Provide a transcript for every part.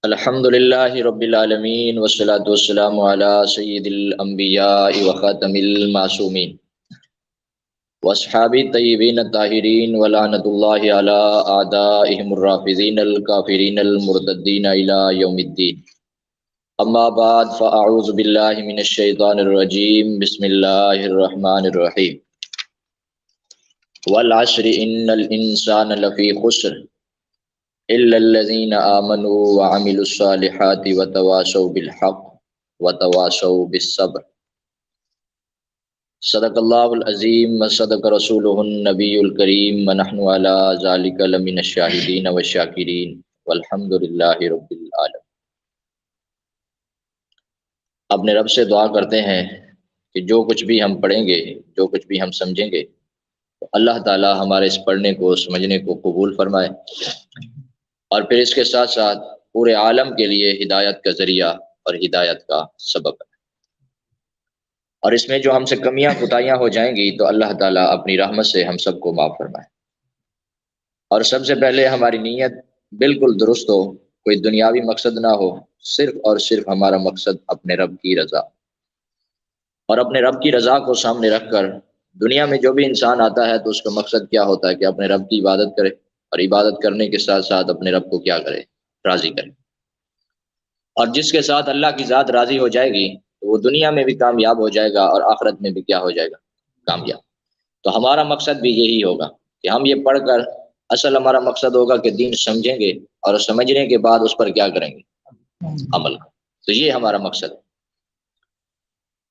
الحمد للہ رب العالمین والصلاة والسلام علی سید الانبیاء وخاتم المعصومین واصحاب الطیبین الطاہرین ولعنۃ اللہ علی اعدائہم الرافضین الکافرین المرتدین الی یوم الدین. اما بعد فاعوذ باللہ من الشیطان الرجیم. بسم اللہ الرحمن الرحیم. والعصر ان الانسان لفی خسر الا الذين آمنوا وعملوا الصالحات وتواصوا بالحق وتواصوا بالصبر. صدق اللہ العظیم وصدق رسولہ النبی الکریم ونحن علی ذلک لمن الشاہدین والشاکرین والحمد للہ رب العالمین. اپنے رب سے دعا کرتے ہیں کہ جو کچھ بھی ہم پڑھیں گے، جو کچھ بھی ہم سمجھیں گے، تو اللہ تعالی ہمارے اس پڑھنے کو، سمجھنے کو قبول فرمائے، اور پھر اس کے ساتھ ساتھ پورے عالم کے لیے ہدایت کا ذریعہ اور ہدایت کا سبب ہے. اور اس میں جو ہم سے کمیاں کوتاہیاں ہو جائیں گی تو اللہ تعالیٰ اپنی رحمت سے ہم سب کو معاف فرمائے. اور سب سے پہلے ہماری نیت بالکل درست ہو، کوئی دنیاوی مقصد نہ ہو، صرف اور صرف ہمارا مقصد اپنے رب کی رضا. اور اپنے رب کی رضا کو سامنے رکھ کر دنیا میں جو بھی انسان آتا ہے تو اس کا مقصد کیا ہوتا ہے کہ اپنے رب کی عبادت کرے، اور عبادت کرنے کے ساتھ ساتھ اپنے رب کو کیا کرے؟ راضی کرے. اور جس کے ساتھ اللہ کی ذات راضی ہو جائے گی تو وہ دنیا میں بھی کامیاب ہو جائے گا اور آخرت میں بھی کیا ہو جائے گا؟ کامیاب. تو ہمارا مقصد بھی یہی ہوگا کہ ہم یہ پڑھ کر، اصل ہمارا مقصد ہوگا کہ دین سمجھیں گے اور سمجھنے کے بعد اس پر کیا کریں گے؟ عمل. تو یہ ہمارا مقصد ہے.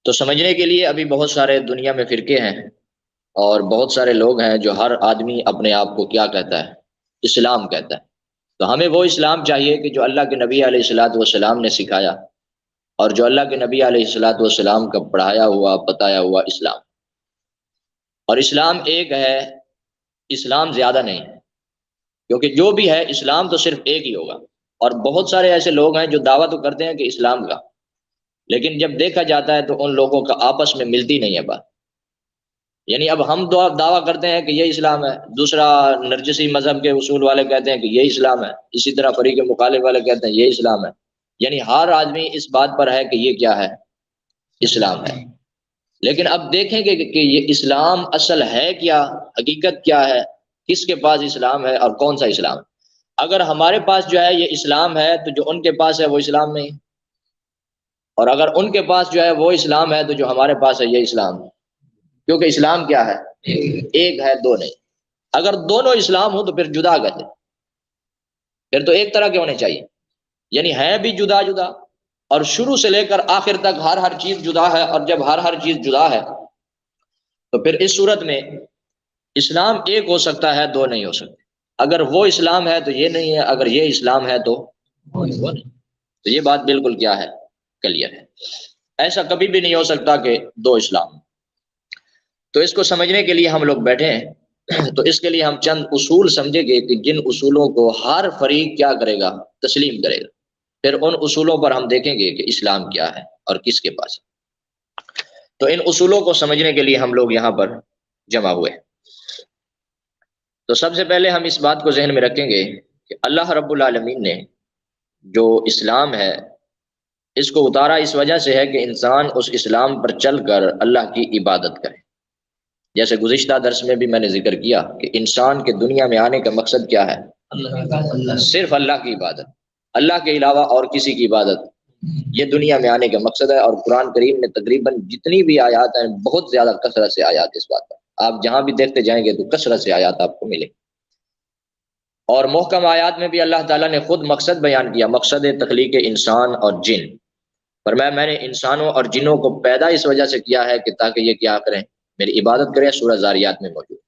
تو سمجھنے کے لیے ابھی بہت سارے دنیا میں فرقے ہیں اور بہت سارے لوگ ہیں جو ہر آدمی اپنے آپ کو کیا کہتا ہے؟ اسلام کہتا ہے. تو ہمیں وہ اسلام چاہیے کہ جو اللہ کے نبی علیہ الصلاۃ والسلام نے سکھایا، اور جو اللہ کے نبی علیہ الصلاۃ والسلام کا پڑھایا ہوا، بتایا ہوا اسلام. اور اسلام ایک ہے، اسلام زیادہ نہیں ہے، کیونکہ جو بھی ہے اسلام تو صرف ایک ہی ہوگا. اور بہت سارے ایسے لوگ ہیں جو دعویٰ تو کرتے ہیں کہ اسلام کا، لیکن جب دیکھا جاتا ہے تو ان لوگوں کا آپس میں ملتی نہیں ہے بات. یعنی اب ہم دعویٰ کرتے ہیں کہ یہ اسلام ہے، دوسرا نرجسی مذہب کے اصول والے کہتے ہیں کہ یہ اسلام ہے، اسی طرح فریق مخالف والے کہتے ہیں یہ اسلام ہے. یعنی ہر آدمی اس بات پر ہے کہ یہ کیا ہے؟ اسلام ہے. لیکن اب دیکھیں گے کہ یہ اسلام اصل ہے کیا، حقیقت کیا ہے، کس کے پاس اسلام ہے اور کون سا اسلام ہے. اگر ہمارے پاس جو ہے یہ اسلام ہے تو جو ان کے پاس ہے وہ اسلام نہیں، اور اگر ان کے پاس جو ہے وہ اسلام ہے تو جو ہمارے پاس ہے یہ اسلام ہے. کیونکہ اسلام کیا ہے؟ ایک ہے، دو نہیں. اگر دونوں اسلام ہو تو پھر جدا کہتے، پھر تو ایک طرح کے ہونے چاہیے. یعنی ہے بھی جدا جدا، اور شروع سے لے کر آخر تک ہر چیز جدا ہے. اور جب ہر چیز جدا ہے تو پھر اس صورت میں اسلام ایک ہو سکتا ہے، دو نہیں ہو سکتے. اگر وہ اسلام ہے تو یہ نہیں ہے، اگر یہ اسلام ہے تو وہ نہیں. تو یہ بات بالکل کیا ہے؟ کلیئر ہے. ایسا کبھی بھی نہیں ہو سکتا کہ دو اسلام. تو اس کو سمجھنے کے لیے ہم لوگ بیٹھے ہیں، تو اس کے لیے ہم چند اصول سمجھیں گے کہ جن اصولوں کو ہر فریق کیا کرے گا؟ تسلیم کرے گا. پھر ان اصولوں پر ہم دیکھیں گے کہ اسلام کیا ہے اور کس کے پاس ہے. تو ان اصولوں کو سمجھنے کے لیے ہم لوگ یہاں پر جمع ہوئے. تو سب سے پہلے ہم اس بات کو ذہن میں رکھیں گے کہ اللہ رب العالمین نے جو اسلام ہے اس کو اتارا اس وجہ سے ہے کہ انسان اس اسلام پر چل کر اللہ کی عبادت کرے. جیسے گزشتہ درس میں بھی میں نے ذکر کیا کہ انسان کے دنیا میں آنے کا مقصد کیا ہے؟ صرف اللہ کی عبادت، اللہ کے علاوہ اور کسی کی عبادت. یہ دنیا میں آنے کا مقصد ہے. اور قرآن کریم میں تقریباً جتنی بھی آیات ہیں، بہت زیادہ کثرت سے آیات اس بات پر، آپ جہاں بھی دیکھتے جائیں گے تو کثرت سے آیات آپ کو ملے. اور محکم آیات میں بھی اللہ تعالیٰ نے خود مقصد بیان کیا، مقصد تخلیق انسان اور جن. فرمایا میں نے انسانوں اور جنوں کو پیدا اس وجہ سے کیا ہے کہ تاکہ یہ کیا کریں؟ میری عبادت کریں. سورہ ذاریات میں موجود.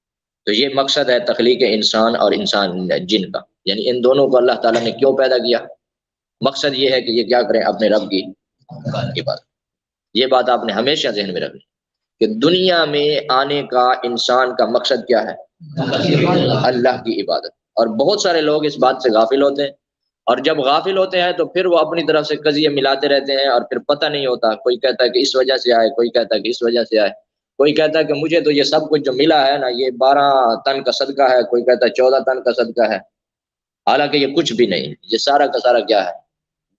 تو یہ مقصد ہے تخلیق انسان اور انسان جن کا. یعنی ان دونوں کو اللہ تعالیٰ نے کیوں پیدا کیا؟ مقصد یہ ہے کہ یہ کیا کریں؟ اپنے رب کی عبادت. یہ بات آپ نے ہمیشہ ذہن میں رکھنی کہ دنیا میں آنے کا انسان کا مقصد کیا ہے؟ اللہ کی عبادت. اور بہت سارے لوگ اس بات سے غافل ہوتے ہیں، اور جب غافل ہوتے ہیں تو پھر وہ اپنی طرف سے قضیے ملاتے رہتے ہیں، اور پھر پتہ نہیں ہوتا. کوئی کہتا ہے کہ اس وجہ سے آئے، کوئی کہتا ہے کہ اس وجہ سے آئے، کوئی کہتا ہے کہ مجھے تو یہ سب کچھ جو ملا ہے نا یہ 12 تن کا صدقہ ہے، کوئی کہتا ہے 14 تن کا صدقہ ہے. حالانکہ یہ کچھ بھی نہیں ہے، یہ سارا کا سارا کیا ہے؟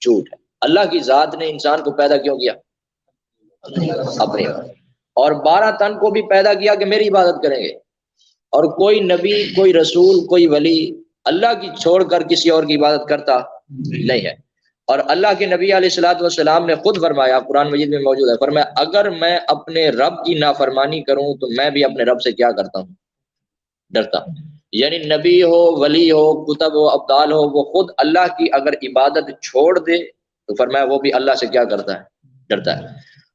جھوٹ ہے۔ اللہ کی ذات نے انسان کو پیدا کیوں کیا؟ اپنی عبادت۔ اور 12 تن کو بھی پیدا کیا کہ میری عبادت کریں گے، اور کوئی نبی، کوئی رسول، کوئی ولی اللہ کی چھوڑ کر کسی اور کی عبادت کرتا نہیں ہے۔ اور اللہ کے نبی علیہ الصلوۃ والسلام نے خود فرمایا، قرآن مجید میں موجود ہے، فرمایا اگر میں اپنے رب کی نافرمانی کروں تو میں بھی اپنے رب سے کیا کرتا ہوں؟ ڈرتا ہوں۔ یعنی نبی ہو، ولی ہو، کتب ہو، ابدال ہو، وہ خود اللہ کی اگر عبادت چھوڑ دے تو فرمایا وہ بھی اللہ سے کیا کرتا ہے؟ ڈرتا ہے۔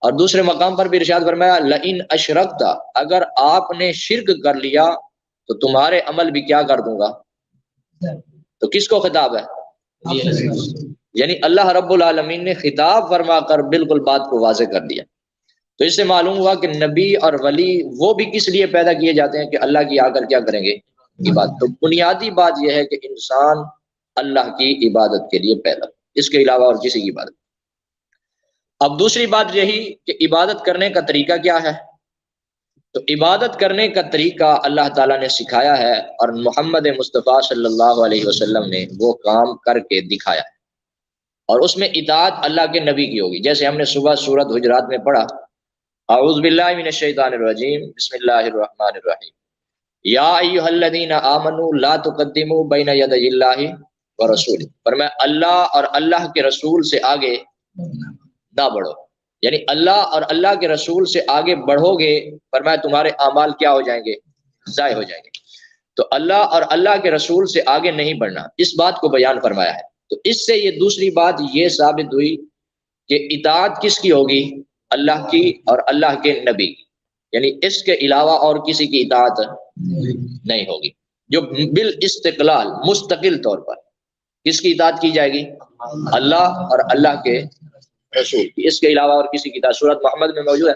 اور دوسرے مقام پر بھی ارشاد فرمایا لئن اشرکت، اگر آپ نے شرک کر لیا تو تمہارے عمل بھی کیا کر دوں گا۔ تو کس کو خطاب ہے؟ یعنی اللہ رب العالمین نے خطاب فرما کر بالکل بات کو واضح کر دیا۔ تو اس سے معلوم ہوا کہ نبی اور ولی وہ بھی کس لیے پیدا کیے جاتے ہیں کہ اللہ کی آ کر کیا کریں گے؟ عبادت۔ تو بنیادی بات یہ ہے کہ انسان اللہ کی عبادت کے لیے پیدا، اس کے علاوہ اور کسی کی عبادت۔ اب دوسری بات یہی کہ عبادت کرنے کا طریقہ کیا ہے؟ تو عبادت کرنے کا طریقہ اللہ تعالیٰ نے سکھایا ہے، اور محمد مصطفیٰ صلی اللہ علیہ وسلم نے وہ کام کر کے دکھایا ہے، اور اس میں اطاعت اللہ کے نبی کی ہوگی۔ جیسے ہم نے صبح سورۃ حجرات میں پڑھا، اعوذ باللہ من الشیطان الرجیم، بسم اللہ الرحمن الرحیم، یا ایھا الذین آمنوا لا تقدموا بین یدی اللہ ورسولہ، فرمایا اللہ اور اللہ کے رسول سے آگے نہ بڑھو، یعنی اللہ اور اللہ کے رسول سے آگے بڑھو گے فرمایا تمہارے اعمال کیا ہو جائیں گے؟ ضائع ہو جائیں گے۔ تو اللہ اور اللہ کے رسول سے آگے نہیں بڑھنا، اس بات کو بیان فرمایا ہے۔ تو اس سے یہ دوسری بات یہ ثابت ہوئی کہ اطاعت کس کی ہوگی؟ اللہ کی اور اللہ کے نبی کی، یعنی اس کے علاوہ اور کسی کی اطاعت نہیں ہوگی۔ جو بالاستقلال مستقل طور پر کس کی اطاعت کی جائے گی؟ اللہ اور اللہ کے رسول کی، اس کے علاوہ اور کسی کی اطاعت۔ سورۃ محمد میں موجود ہے،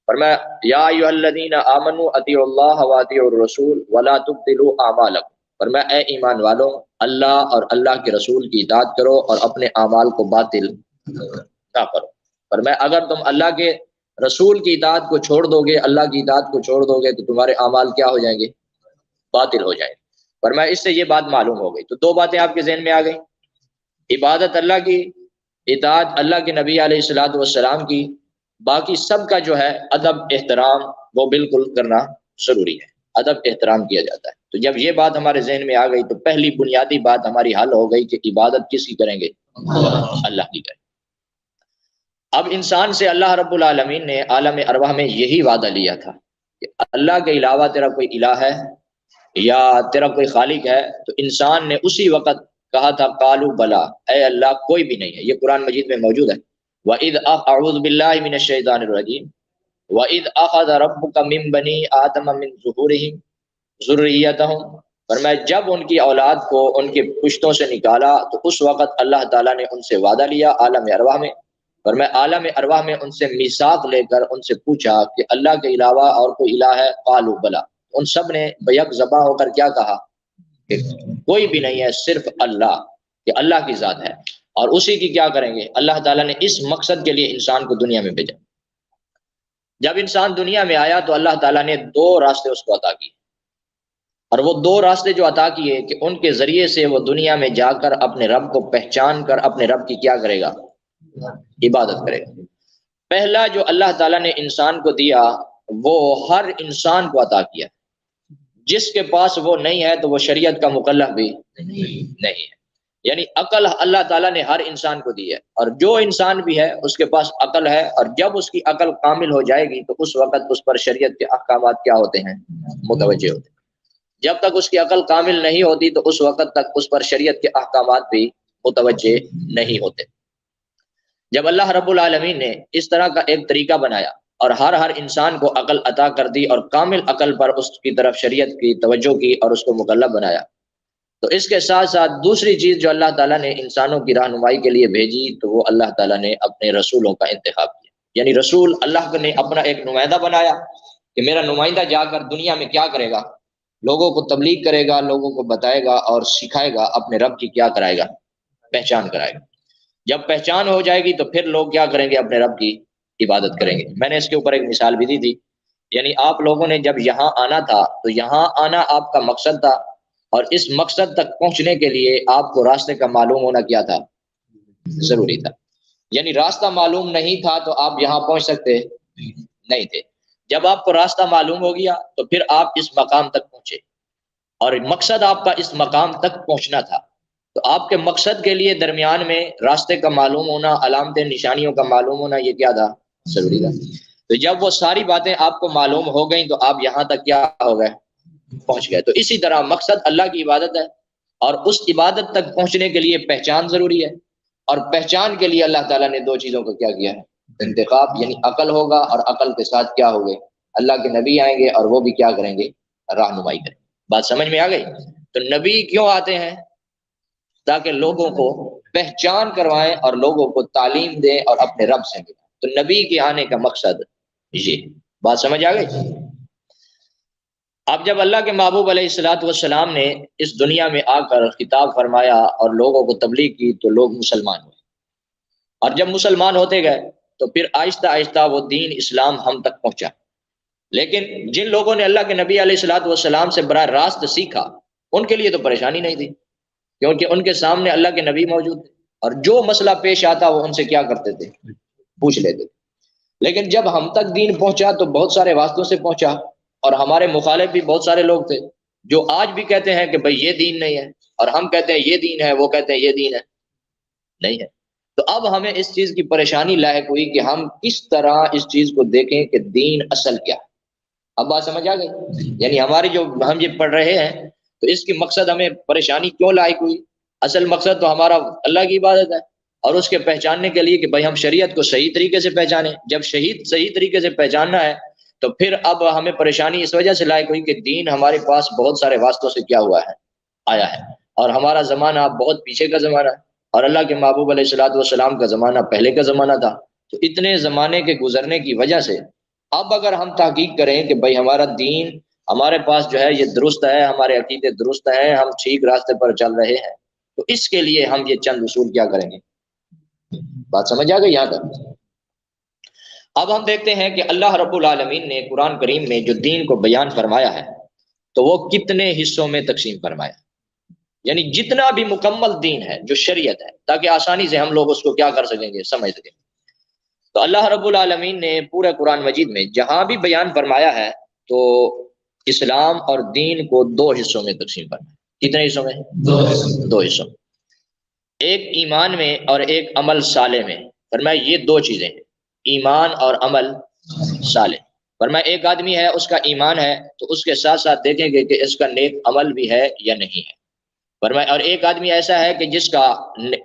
فرمایا یا ایھا الذین آمنوا اطیعوا اللہ واطیعوا الرسول ولا تبطلوا اعمالکم، فرمایا اے ایمان والوں اللہ اور اللہ کے رسول کی اطاعت کرو اور اپنے اعمال کو باطل نہ کرو۔ فرمایا اگر تم اللہ کے رسول کی اطاعت کو چھوڑ دو گے، اللہ کی اطاعت کو چھوڑ دو گے تو تمہارے اعمال کیا ہو جائیں گے؟ باطل ہو جائیں گے۔ فرمایا اس سے یہ بات معلوم ہو گئی۔ تو دو باتیں آپ کے ذہن میں آ گئیں، عبادت اللہ کی، اطاعت اللہ کے نبی علیہ الصلوۃ والسلام کی، باقی سب کا جو ہے ادب احترام وہ بالکل کرنا ضروری ہے، ادب احترام کیا جاتا ہے۔ تو جب یہ بات ہمارے ذہن میں آ گئی تو پہلی بنیادی بات ہماری حل ہو گئی کہ عبادت کس کی کریں گے؟ اللہ کی کریں۔ اب انسان سے اللہ رب العالمین نے عالم ارواح میں یہی وعدہ لیا تھا کہ اللہ کے علاوہ تیرا کوئی الہ ہے یا تیرا کوئی خالق ہے؟ تو انسان نے اسی وقت کہا تھا قالوا بلا، اے اللہ کوئی بھی نہیں ہے۔ یہ قرآن مجید میں موجود ہے، وَإِذْ أَعُوذُ بِاللَّهِ مِنَ الشَّيْطَانِ الرَّجِيمِ وَإِذْ أَخَذَ رَبُّكَ مِنْ بَنِي آدَمَ مِنْ ظُهُورِهِمْ ذُرِّيَّتَهُمْ، فرمایا جب ان کی اولاد کو ان کے پشتوں سے نکالا تو اس وقت اللہ تعالیٰ نے ان سے وعدہ لیا عالم ارواح میں، فرمایا عالم ارواح میں ان سے میثاق لے کر ان سے پوچھا کہ اللہ کے علاوہ اور کوئی الہ ہے؟ قالوا بلا، ان سب نے بیک زباں ہو کر کیا کہا کہ کوئی بھی نہیں ہے، صرف اللہ، کہ اللہ کی ذات ہے اور اسی کی کیا کریں گے؟ اللہ تعالیٰ نے اس مقصد کے لیے انسان کو دنیا میں بھیجا۔ جب انسان دنیا میں آیا تو اللہ تعالیٰ نے دو راستے اس کو عطا کیے، اور وہ دو راستے جو عطا کیے کہ ان کے ذریعے سے وہ دنیا میں جا کر اپنے رب کو پہچان کر اپنے رب کی کیا کرے گا؟ عبادت کرے گا۔ پہلا جو اللہ تعالیٰ نے انسان کو دیا وہ ہر انسان کو عطا کیا، جس کے پاس وہ نہیں ہے تو وہ شریعت کا مکلف بھی نہیں ہے، یعنی عقل اللہ تعالیٰ نے ہر انسان کو دی ہے، اور جو انسان بھی ہے اس کے پاس عقل ہے، اور جب اس کی عقل کامل ہو جائے گی تو اس وقت اس پر شریعت کے احکامات کیا ہوتے ہیں؟ متوجہ ہوتے ہیں۔ جب تک اس کی عقل کامل نہیں ہوتی تو اس وقت تک اس پر شریعت کے احکامات بھی متوجہ نہیں ہوتے۔ جب اللہ رب العالمین نے اس طرح کا ایک طریقہ بنایا اور ہر انسان کو عقل عطا کر دی اور کامل عقل پر اس کی طرف شریعت کی توجہ کی اور اس کو مکلف بنایا، تو اس کے ساتھ ساتھ دوسری چیز جو اللہ تعالیٰ نے انسانوں کی رہنمائی کے لیے بھیجی تو وہ اللہ تعالیٰ نے اپنے رسولوں کا انتخاب کیا، یعنی رسول اللہ نے اپنا ایک نمائندہ بنایا کہ میرا نمائندہ جا کر دنیا میں کیا کرے گا؟ لوگوں کو تبلیغ کرے گا، لوگوں کو بتائے گا اور سکھائے گا، اپنے رب کی کیا کرائے گا؟ پہچان کرائے گا۔ جب پہچان ہو جائے گی تو پھر لوگ کیا کریں گے؟ اپنے رب کی عبادت کریں گے۔ میں نے اس کے اوپر ایک مثال بھی دی تھی، یعنی آپ لوگوں نے جب یہاں آنا تھا تو یہاں آنا آپ کا مقصد تھا، اور اس مقصد تک پہنچنے کے لیے آپ کو راستے کا معلوم ہونا کیا تھا؟ ضروری تھا، یعنی راستہ معلوم نہیں تھا تو آپ یہاں پہنچ سکتے نہیں تھے۔ جب آپ کو راستہ معلوم ہو گیا تو پھر آپ اس مقام تک پہنچے، اور مقصد آپ کا اس مقام تک پہنچنا تھا، تو آپ کے مقصد کے لیے درمیان میں راستے کا معلوم ہونا، علامتیں نشانیوں کا معلوم ہونا، یہ کیا تھا؟ ضروری تھا۔ تو جب وہ ساری باتیں آپ کو معلوم ہو گئیں تو آپ یہاں تک کیا ہو گئے؟ پہنچ گئے۔ تو اسی طرح مقصد اللہ کی عبادت ہے، اور اس عبادت تک پہنچنے کے لیے پہچان ضروری ہے، اور پہچان کے لیے اللہ تعالیٰ نے دو چیزوں کا کیا کیا ہے؟ انتخاب، یعنی عقل ہوگا، اور عقل کے ساتھ کیا ہوگے؟ اللہ کے نبی آئیں گے، اور وہ بھی کیا کریں گے؟ رہنمائی کریں گے۔ بات سمجھ میں آ گئی؟ تو نبی کیوں آتے ہیں؟ تاکہ لوگوں کو پہچان کروائیں اور لوگوں کو تعلیم دیں اور اپنے رب سے ملیں۔ تو نبی کے آنے کا مقصد یہ بات سمجھ آ گئی؟ اب جب اللہ کے محبوب علیہ الصلوۃ والسلام نے اس دنیا میں آ کر خطاب فرمایا اور لوگوں کو تبلیغ کی تو لوگ مسلمان ہوئے، اور جب مسلمان ہوتے گئے تو پھر آہستہ آہستہ وہ دین اسلام ہم تک پہنچا۔ لیکن جن لوگوں نے اللہ کے نبی علیہ الصلوۃ والسلام سے براہ راست سیکھا، ان کے لیے تو پریشانی نہیں تھی، کیونکہ ان کے سامنے اللہ کے نبی موجود تھے، اور جو مسئلہ پیش آتا وہ ان سے کیا کرتے تھے؟ پوچھ لیتے تھے۔ لیکن جب ہم تک دین پہنچا تو بہت سارے واسطوں سے پہنچا، اور ہمارے مخالف بھی بہت سارے لوگ تھے جو آج بھی کہتے ہیں کہ بھئی یہ دین نہیں ہے، اور ہم کہتے ہیں یہ دین ہے، وہ کہتے ہیں یہ دین ہے نہیں ہے۔ تو اب ہمیں اس چیز کی پریشانی لاحق ہوئی کہ ہم کس طرح اس چیز کو دیکھیں کہ دین اصل کیا ہے۔ اب بات سمجھ آ گئی؟ یعنی ہماری جو ہم یہ پڑھ رہے ہیں تو اس کی مقصد ہمیں پریشانی کیوں لاحق ہوئی؟ اصل مقصد تو ہمارا اللہ کی عبادت ہے، اور اس کے پہچاننے کے لیے کہ بھائی ہم شریعت کو صحیح طریقے سے پہچانیں۔ جب صحیح طریقے سے پہچاننا ہے تو پھر اب ہمیں پریشانی اس وجہ سے لاحق ہوئی کہ دین ہمارے پاس بہت سارے واسطوں سے کیا ہوا ہے؟ آیا ہے، اور ہمارا زمانہ بہت پیچھے کا زمانہ ہے، اور اللہ کے محبوب علیہ الصلوۃ والسلام کا زمانہ پہلے کا زمانہ تھا۔ تو اتنے زمانے کے گزرنے کی وجہ سے اب اگر ہم تحقیق کریں کہ بھائی ہمارا دین ہمارے پاس جو ہے یہ درست ہے، ہمارے عقیدے درست ہیں، ہم ٹھیک راستے پر چل رہے ہیں، تو اس کے لیے ہم یہ چند اصول کیا کریں گے؟ بات سمجھ آ گئی یہاں تک؟ اب ہم دیکھتے ہیں کہ اللہ رب العالمین نے قرآن کریم میں جو دین کو بیان فرمایا ہے تو وہ کتنے حصوں میں تقسیم فرمایا، یعنی جتنا بھی مکمل دین ہے جو شریعت ہے، تاکہ آسانی سے ہم لوگ اس کو کیا کر سکیں گے؟ سمجھ سکیں۔ تو اللہ رب العالمین نے پورے قرآن مجید میں جہاں بھی بیان فرمایا ہے تو اسلام اور دین کو دو حصوں میں تقسیم فرمایا۔ کتنے حصوں میں؟ دو حصوں میں، ایک ایمان میں اور ایک عمل صالح میں۔ فرمایا یہ دو چیزیں ہیں، ایمان اور عمل صالح۔ فرمایا ایک آدمی ہے، اس کا ایمان ہے تو اس کے ساتھ ساتھ دیکھیں گے کہ اس کا نیک عمل بھی ہے یا نہیں ہے۔ فرمایا اور ایک آدمی ایسا ہے کہ جس کا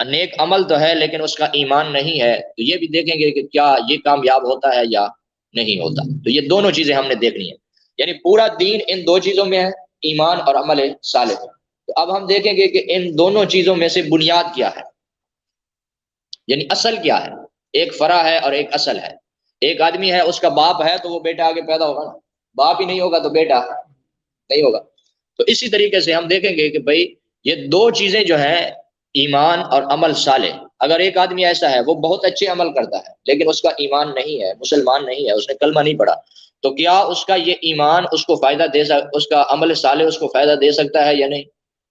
نیک عمل تو ہے لیکن اس کا ایمان نہیں ہے، تو یہ بھی دیکھیں گے کہ کیا یہ کامیاب ہوتا ہے یا نہیں ہوتا۔ تو یہ دونوں چیزیں ہم نے دیکھنی ہیں، یعنی پورا دین ان دو چیزوں میں ہے، ایمان اور عمل صالح۔ تو اب ہم دیکھیں گے کہ ان دونوں چیزوں میں سے بنیاد کیا ہے، یعنی اصل کیا ہے۔ ایک فرع ہے اور ایک اصل ہے۔ ایک آدمی ہے، اس کا باپ ہے تو وہ بیٹا آگے پیدا ہوگا نا، باپ ہی نہیں ہوگا تو بیٹا نہیں ہوگا۔ تو اسی طریقے سے ہم دیکھیں گے کہ بھئی یہ دو چیزیں جو ہیں، ایمان اور عمل صالح، اگر ایک آدمی ایسا ہے وہ بہت اچھے عمل کرتا ہے لیکن اس کا ایمان نہیں ہے، مسلمان نہیں ہے، اس نے کلمہ نہیں پڑھا، تو کیا اس کا یہ ایمان اس کو فائدہ دے اس کا عمل صالح اس کو فائدہ دے سکتا ہے یا نہیں؟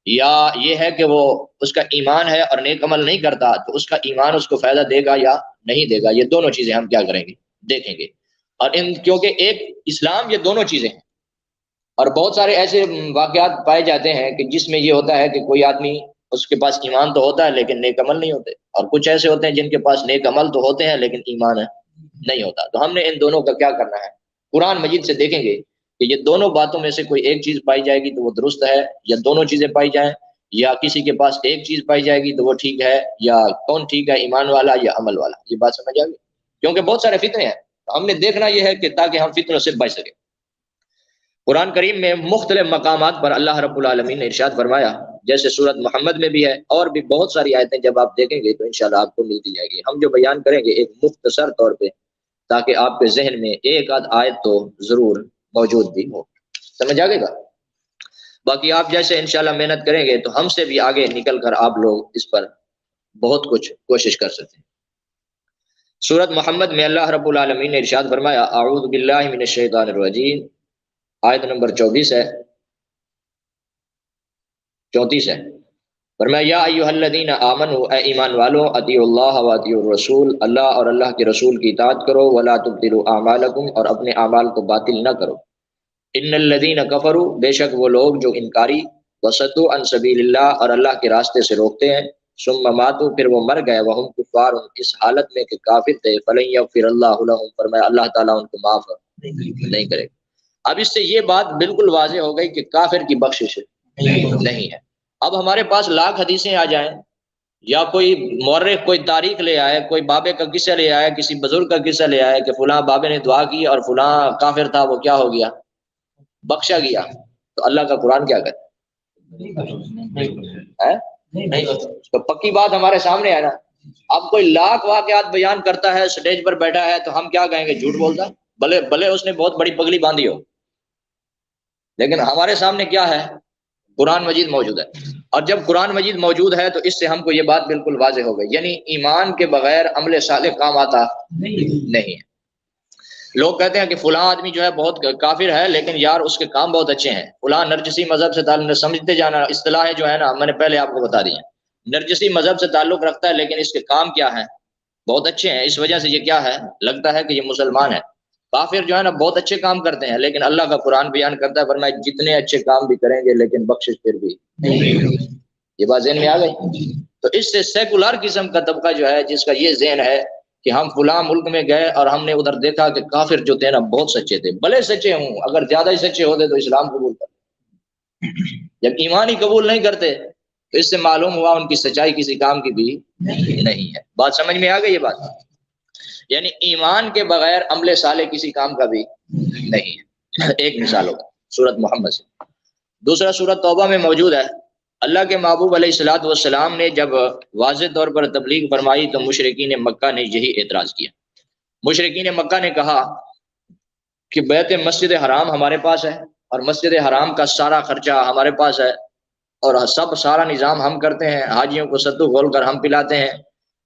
یا یہ ہے کہ وہ اس کا ایمان ہے اور نیک عمل نہیں کرتا تو اس کا ایمان اس کو فائدہ دے گا یا نہیں دے گا؟ یہ دونوں چیزیں ہم کیا کریں گے؟ دیکھیں گے۔ اور کیونکہ ایک اسلام یہ دونوں چیزیں ہیں، اور بہت سارے ایسے واقعات پائے جاتے ہیں کہ جس میں یہ ہوتا ہے کہ کوئی آدمی اس کے پاس ایمان تو ہوتا ہے لیکن نیک عمل نہیں ہوتے، اور کچھ ایسے ہوتے ہیں جن کے پاس نیک عمل تو ہوتے ہیں لیکن ایمان نہیں ہوتا۔ تو ہم نے ان دونوں کا کیا کرنا ہے؟ قرآن مجید سے دیکھیں گے کہ یہ دونوں باتوں میں سے کوئی ایک چیز پائی جائے گی تو وہ درست ہے، یا دونوں چیزیں پائی جائیں، یا کسی کے پاس ایک چیز پائی جائے گی تو وہ ٹھیک ہے، یا کون ٹھیک ہے، ایمان والا یا عمل والا؟ یہ بات سمجھ آ گئی؟ کیونکہ بہت سارے فتنے ہیں، ہم نے دیکھنا یہ ہے کہ تاکہ ہم فتنوں سے بچ سکیں۔ قرآن کریم میں مختلف مقامات پر اللہ رب العالمین نے ارشاد فرمایا، جیسے سورۃ محمد میں بھی ہے، اور بھی بہت ساری آیتیں جب آپ دیکھیں گے تو انشاءاللہ آپ کو ملتی جائے گی۔ ہم جو بیان کریں گے ایک مختصر طور پہ، تاکہ آپ کے ذہن میں ایک آدھ آیت تو ضرور موجود بھی ہو۔ سمجھ آ گئے گا؟ باقی آپ جیسے انشاءاللہ محنت کریں گے تو ہم سے بھی آگے نکل کر آپ لوگ اس پر بہت کچھ کوشش کر سکتے ہیں۔ سورۃ محمد میں اللہ رب العالمین نے ارشاد فرمایا، اعوذ باللہ من الشیطان الرجیم، آیت نمبر 34 ہے، فرمایا یا ایھا الذین آمنوا، اے ایمان والو، اطیعوا اللہ و اطیعوا الرسول، اللہ اور اللہ کے رسول کی اطاعت کرو، ولا تبطلوا اعمالکم، اور اپنے اعمال کو باطل نہ کرو، ان الذین کفروا، بے شک وہ لوگ جو انکاری، وصدوا عن سبیل اللہ، اور اللہ کے راستے سے روکتے ہیں، ثم ماتوا، پھر وہ مر گئے، وہم کفار، اس حالت میں کہ کافر تھے، فلن یغفر اللہ لهم، فرمایا اللہ تعالیٰ ان کو معاف نہیں کرے گا۔ اب اس سے یہ بات بالکل واضح ہو گئی کہ کافر کی بخشش نہیں ہے۔ اب ہمارے پاس لاکھ حدیثیں آ جائیں، یا کوئی مورخ کوئی تاریخ لے آئے، کوئی بابے کا قصہ لے آئے، کسی بزرگ کا قصہ لے آئے کہ فلاں بابے نے دعا کی اور فلاں کافر تھا، وہ کیا ہو گیا؟ بخشا گیا، تو اللہ کا قرآن کیا کرے؟ تو پکی بات ہمارے سامنے ہے نا۔ اب کوئی لاکھ واقعات بیان کرتا ہے، سٹیج پر بیٹھا ہے، تو ہم کیا کہیں گے؟ جھوٹ بولتا، بھلے اس نے بہت بڑی پگڑی باندھی ہو، لیکن ہمارے سامنے کیا ہے؟ قرآن مجید موجود ہے۔ اور جب قرآن مجید موجود ہے تو اس سے ہم کو یہ بات بالکل واضح ہو گئی، یعنی ایمان کے بغیر عمل صالح کام آتا نہیں ہے۔ لوگ کہتے ہیں کہ فلاں آدمی جو ہے بہت کافر ہے، لیکن یار اس کے کام بہت اچھے ہیں، فلاں نرجسی مذہب سے تعلق، سمجھتے جانا اصطلاح جو ہے نا، میں نے پہلے آپ کو بتا دی ہے، نرجسی مذہب سے تعلق رکھتا ہے، لیکن اس کے کام کیا ہیں؟ بہت اچھے ہیں، اس وجہ سے یہ کیا ہے؟ لگتا ہے کہ یہ مسلمان ہے۔ کافر جو ہے نا بہت اچھے کام کرتے ہیں، لیکن اللہ کا قرآن بیان کرتا ہے، فرمایا جتنے اچھے کام بھی کریں گے لیکن بخشش پھر بھی نہیں۔ یہ بات ذہن میں آ گئی؟ تو اس سے سیکولر قسم کا طبقہ جو ہے، جس کا یہ ذہن ہے کہ ہم فلاں ملک میں گئے اور ہم نے ادھر دیکھا کہ کافر جو تھے نا بہت سچے تھے، بھلے سچے ہوں، اگر زیادہ ہی سچے ہوتے تو اسلام قبول کرتے، جب ایمان ہی قبول نہیں کرتے تو اس سے معلوم ہوا ان کی سچائی کسی کام کی بھی نہیں ہے۔ بات سمجھ میں آ گئی یہ بات؟ یعنی ایمان کے بغیر عمل صالح کسی کام کا بھی نہیں ہے۔ ایک مثال ہوگا سورۃ محمد سے۔ دوسرا سورۃ توبہ میں موجود ہے۔ اللہ کے محبوب علیہ الصلوۃ والسلام نے جب واضح طور پر تبلیغ فرمائی تو مشرکین مکہ نے یہی اعتراض کیا۔ مشرکین مکہ نے کہا کہ بیت مسجد حرام ہمارے پاس ہے، اور مسجد حرام کا سارا خرچہ ہمارے پاس ہے، اور سارا نظام ہم کرتے ہیں، حاجیوں کو ستو گھول کر ہم پلاتے ہیں،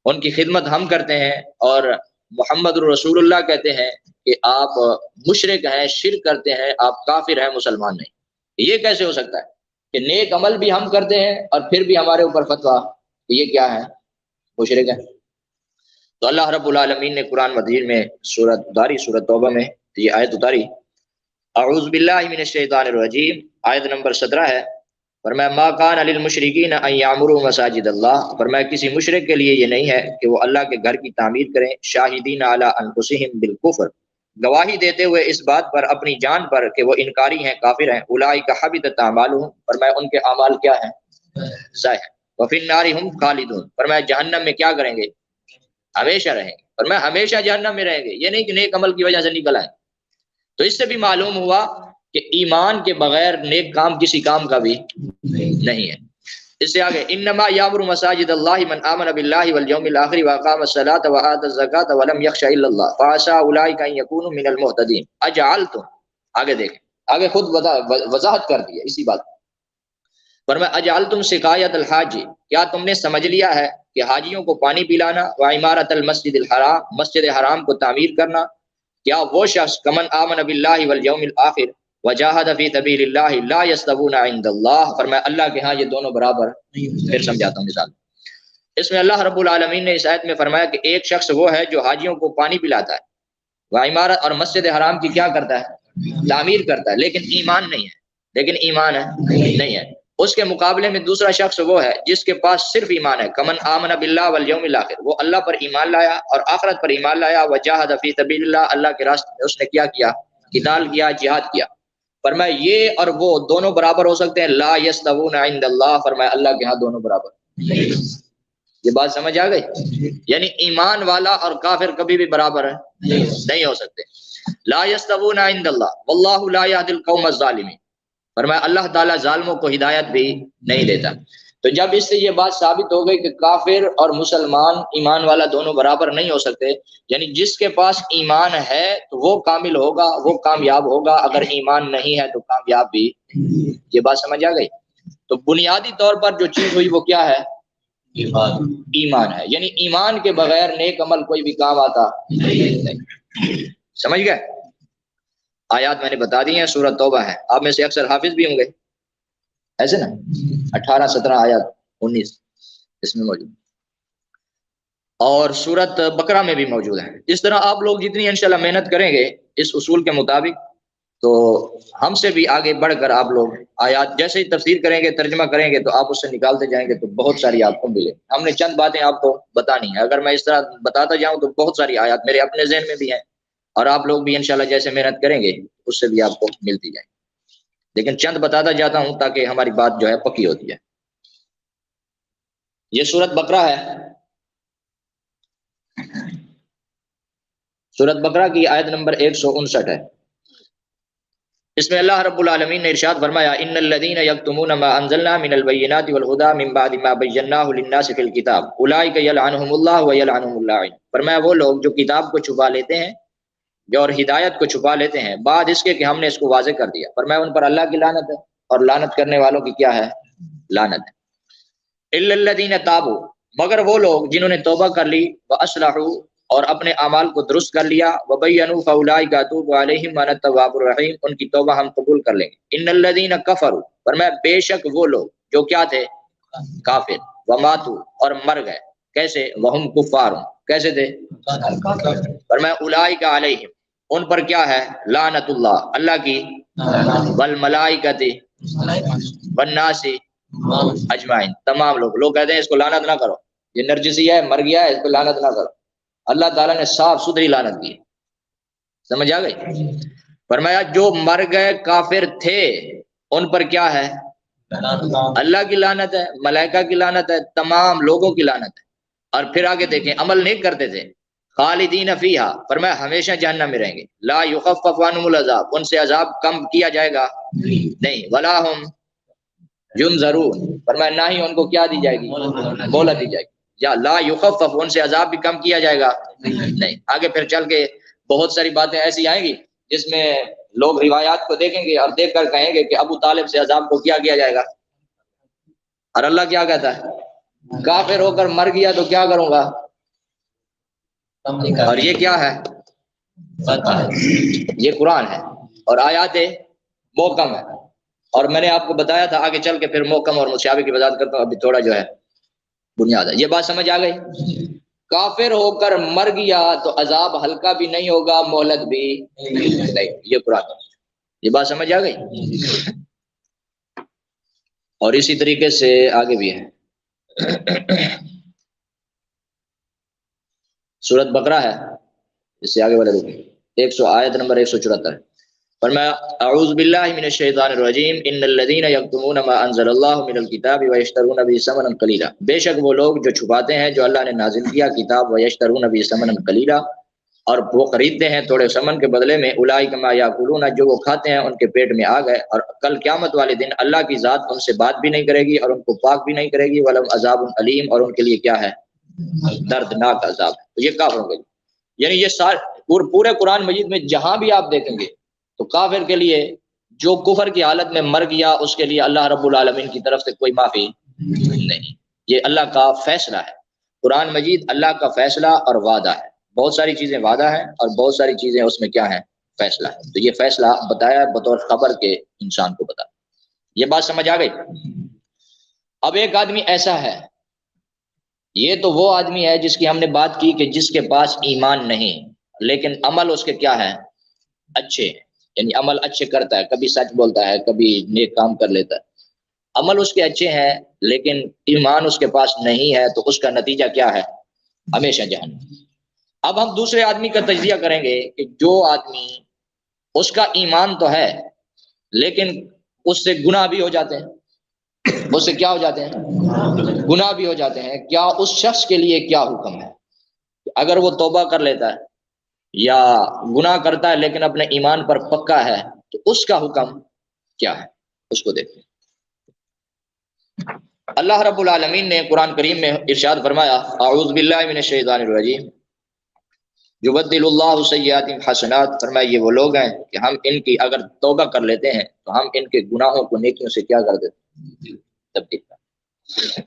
ان کی خدمت ہم کرتے ہیں، اور محمد رسول اللہ کہتے ہیں کہ آپ مشرک ہیں، شرک کرتے ہیں، آپ کافر ہیں، مسلمان نہیں۔ یہ کیسے ہو سکتا ہے کہ نیک عمل بھی ہم کرتے ہیں اور پھر بھی ہمارے اوپر فتویٰ کہ یہ کیا ہے؟ مشرک ہے۔ تو اللہ رب العالمین نے قرآن مجید میں سورۃ توبہ میں یہ آیت اتاری، اعوذ باللہ من الشیطان الرجیم، آیت نمبر 17 ہے۔ فرمایا ما کان للمشرکین ان یعمروا مساجد اللہ، فرمایا کسی مشرک کے لیے یہ نہیں ہے کہ وہ اللہ کے گھر کی تعمیر کریں، شاہدین علی انفسہم بالکفر، گواہی دیتے ہوئے اس بات پر اپنی جان پر کہ وہ انکاری ہیں، کافر ہیں، اولئک حبطت اعمالہم، فرمایا ان کے اعمال کیا ہیں؟ ضائع۔ وفی النار ہم خالدون، فرمایا جہنم میں کیا کریں گے؟ ہمیشہ رہیں گے، فرمایا ہمیشہ جہنم میں رہیں گے، یہ نہیں کہ نیک عمل کی وجہ سے نکل آئیں۔ تو اس سے بھی معلوم ہوا کہ ایمان کے بغیر نیک کام کسی کام کا بھی نہیں ہے۔ اس سے آگے انما یامر مساجد اللہ من آمن باللہ والیوم الآخر واقام الصلاۃ وآتى الزکاۃ ولم یخش الا اللہ فعسى اولئک ان یکونوا من المہتدین اجعلتم، آگے دیکھیں، آگے خود وضاحت کر دی ہے اسی بات۔ فرمایا اجعلتم سقایۃ الحاج، کیا تم نے سمجھ لیا ہے کہ حاجیوں کو پانی پلانا، وعمارۃ المسجد الحرام، مسجد حرام کو تعمیر کرنا، کیا وہ شخص کمن آمن باللہ والیوم الآخر وجاہد فی سبیل اللہ لا یستوون عند اللہ، فرمایا اللہ کے ہاں یہ دونوں برابر۔ پھر سمجھاتا ہوں مثال۔ اس میں اللہ رب العالمین نے اس آیت میں فرمایا کہ ایک شخص وہ ہے جو حاجیوں کو پانی پلاتا ہے، وہ عمارت اور مسجد حرام کی کیا کرتا ہے؟ تعمیر کرتا ہے، لیکن ایمان نہیں ہے، لیکن ایمان ہے نہیں ہے۔ اس کے مقابلے میں دوسرا شخص وہ ہے جس کے پاس صرف ایمان ہے، کمن آمن باللہ والیوم الآخر، وہ اللہ پر ایمان لایا اور آخرت پر ایمان لایا، وجاہد فی سبیل اللہ، اللہ کے راستے میں اس نے کیا کیا؟ قتال کیا، جہاد کیا۔ فرمایا یہ اور وہ دونوں برابر ہو سکتے ہیں؟ لا یستوون عند اللہ، فرمایا اللہ کے ہاں دونوں برابر۔ یہ بات سمجھ آ گئی؟ یعنی ایمان والا اور کافر کبھی بھی برابر نہیں ہو سکتے۔ لا یستوون عند اللہ واللہ لا یہدی القوم الظالمین، فرمایا اللہ تعالیٰ ظالموں کو ہدایت بھی نہیں دیتا۔ تو جب اس سے یہ بات ثابت ہو گئی کہ کافر اور مسلمان ایمان والا دونوں برابر نہیں ہو سکتے، یعنی جس کے پاس ایمان ہے تو وہ کامل ہوگا، وہ کامیاب ہوگا، اگر ایمان نہیں ہے تو کامیاب بھی۔ یہ بات سمجھ آ گئی؟ تو بنیادی طور پر جو چیز ہوئی وہ کیا ہے؟ ایمان ہے، یعنی ایمان کے بغیر نیک عمل کوئی بھی کام آتا نہیں۔ سمجھ گئے؟ آیات میں نے بتا دی ہیں، سورۃ توبہ ہے، آپ میں سے اکثر حافظ بھی ہوں گے، ایسے نا 18-17 آیات 19 اس میں موجود، اور سورت بقرہ میں بھی موجود ہے۔ اس طرح آپ لوگ جتنی انشاءاللہ محنت کریں گے اس اصول کے مطابق، تو ہم سے بھی آگے بڑھ کر آپ لوگ آیات جیسے ہی تفسیر کریں گے، ترجمہ کریں گے، تو آپ اس سے نکالتے جائیں گے تو بہت ساری آپ کو ملے۔ ہم نے چند باتیں آپ کو بتانی ہیں، اگر میں اس طرح بتاتا جاؤں تو بہت ساری آیات میرے اپنے ذہن میں بھی ہیں، اور آپ لوگ بھی انشاءاللہ جیسے محنت کریں گے اس سے بھی آپ کو ملتی جائیں، لیکن چند بتاتا جاتا ہوں تاکہ ہماری بات جو ہے پکی ہوتی ہے۔ یہ سورت بقرہ ہے، سورت بقرہ کی آیت نمبر 159 ہے۔ اس میں اللہ رب العالمین نے ارشاد فرمایا ان الذين يكتمون ما انزلنا من البينات والهدى من بعد ما بيناه للناس في الكتاب اولئك يلعنهم الله ويلعنهم اللاعن۔ فرمایا وہ لوگ جو کتاب کو چھپا لیتے ہیں، جو اور ہدایت کو چھپا لیتے ہیں بعد اس کے کہ ہم نے اس کو واضح کر دیا، فرمایا ان پر اللہ کی لعنت ہے اور لعنت کرنے والوں کی کیا ہے؟ لعنت ہے۔ الا الذين تابوا، مگر وہ لوگ جنہوں نے توبہ کر لی، واصلحوا اور اپنے اعمال کو درست کر لیا، وبینوا فاولئک اتوب علیہم وانا التواب الرحیم، ان کی توبہ ہم قبول کر لیں گے۔ ان الذین کفروا، فرمایا بے شک وہ لوگ جو کیا تھے؟ کافر، وماتوا اور مر گئے، کیسے؟ وہم کفار، کیسے تھے؟ فرمایا اولئک علیہم، ان پر کیا ہے؟ لعنت اللہ، اللہ کی، والملائکۃ والناس اجمعین، تمام لوگ کہتے ہیں اس کو لعنت نہ کرو، یہ نرجسی ہے، مر گیا ہے، اس کو لعنت نہ کرو۔ اللہ تعالیٰ نے صاف ستھری لعنت کی، سمجھ آ گئی؟ فرمایا جو مر گئے کافر تھے ان پر کیا ہے؟ اللہ کی لعنت ہے، ملائکہ کی لعنت ہے، تمام لوگوں کی لعنت ہے۔ اور پھر آگے دیکھیں عمل نہیں کرتے تھے، خالدین فیہا، فرمایا ہمیشہ جہنم میں رہیں گے، لا یخفف عنہم العذاب، ان سے عذاب کم کیا جائے گا نہیں، ولا ہم ینظرون، فرمایا نہ ہی ان کو کیا دی جائے گی؟ مہلت دی جائے گی، یا لا یخفف، ان سے عذاب بھی کم کیا جائے گا نہیں۔ آگے پھر چل کے بہت ساری باتیں ایسی آئیں گی جس میں لوگ روایات کو دیکھیں گے اور دیکھ کر کہیں گے کہ ابو طالب سے عذاب کو کیا جائے گا، اور اللہ کیا کہتا ہے؟ کافر ہو کر مر گیا تو کیا کروں گا؟ اور یہ کیا ہے؟ یہ قرآن ہے اور آیات محکم ہے، اور میں نے آپ کو بتایا تھا آگے چل کے پھر محکم اور متشابہ کی وضاحت کرتا ہوں، ابھی تھوڑا جو ہے بنیاد ہے۔ یہ بات سمجھ آ گئی؟ کافر ہو کر مر گیا تو عذاب ہلکا بھی نہیں ہوگا، مہلت بھی نہیں، یہ قرآن ہے۔ یہ بات سمجھ آ گئی؟ اور اسی طریقے سے آگے بھی ہے، سورت بقرہ ہے، اس سے آگے والے رکو، آیت نمبر 174، فرمایا اعوذ باللہ من الشیطان الرجیم ان الذین یکتمون ما انزل اللہ من الکتاب ویشترون به ثمنا قلیلا، بے شک وہ لوگ جو چھپاتے ہیں جو اللہ نے نازل کیا کتاب، ویشترون به ثمنا قلیلا، اور وہ خریدتے ہیں تھوڑے ثمن کے بدلے میں، اولئک ما یاکلون، جو وہ کھاتے ہیں ان کے پیٹ میں آگ ہے، اور کل قیامت والے دن اللہ کی ذات ان سے بات بھی نہیں کرے گی اور ان کو پاک بھی نہیں کرے گی، ولہم عذاب علیم، اور ان کے لیے کیا ہے؟ دردناک عذاب۔ تو یہ کافروں کے لیے، یعنی یہ پورے قرآن مجید میں جہاں بھی آپ دیکھیں گے تو کافر کے لیے جو کفر کی حالت میں مر گیا اس کے لیے اللہ رب العالمین کی طرف سے کوئی معافی نہیں، یہ اللہ کا فیصلہ ہے۔ قرآن مجید اللہ کا فیصلہ اور وعدہ ہے، بہت ساری چیزیں وعدہ ہیں اور بہت ساری چیزیں اس میں کیا ہیں؟ فیصلہ ہے۔ تو یہ فیصلہ بتایا بطور خبر کے انسان کو بتا، یہ بات سمجھ آ گئی؟ اب ایک آدمی ایسا ہے، یہ تو وہ آدمی ہے جس کی ہم نے بات کی کہ جس کے پاس ایمان نہیں لیکن عمل اس کے کیا ہے؟ اچھے، یعنی عمل اچھے کرتا ہے، کبھی سچ بولتا ہے، کبھی نیک کام کر لیتا ہے، عمل اس کے اچھے ہیں لیکن ایمان اس کے پاس نہیں ہے، تو اس کا نتیجہ کیا ہے؟ ہمیشہ جہنم۔ اب ہم دوسرے آدمی کا تجزیہ کریں گے کہ جو آدمی اس کا ایمان تو ہے لیکن اس سے گناہ بھی ہو جاتے ہیں، اس سے کیا ہو جاتے ہیں؟ گناہ بھی ہو جاتے ہیں، کیا اس شخص کے لیے کیا حکم ہے؟ اگر وہ توبہ کر لیتا ہے یا گناہ کرتا ہے لیکن اپنے ایمان پر پکا ہے تو اس کا حکم کیا ہے؟ اس کو دیکھیں۔ اللہ رب العالمین نے قرآن کریم میں ارشاد فرمایا اعوذ باللہ من الشیطان الرجیم یبدل اللہ سیئات حسنات، فرمایا یہ وہ لوگ ہیں کہ ہم ان کی اگر توبہ کر لیتے ہیں تو ہم ان کے گناہوں کو نیکیوں سے کیا کر دیتے ہیں؟ تبدیل کر۔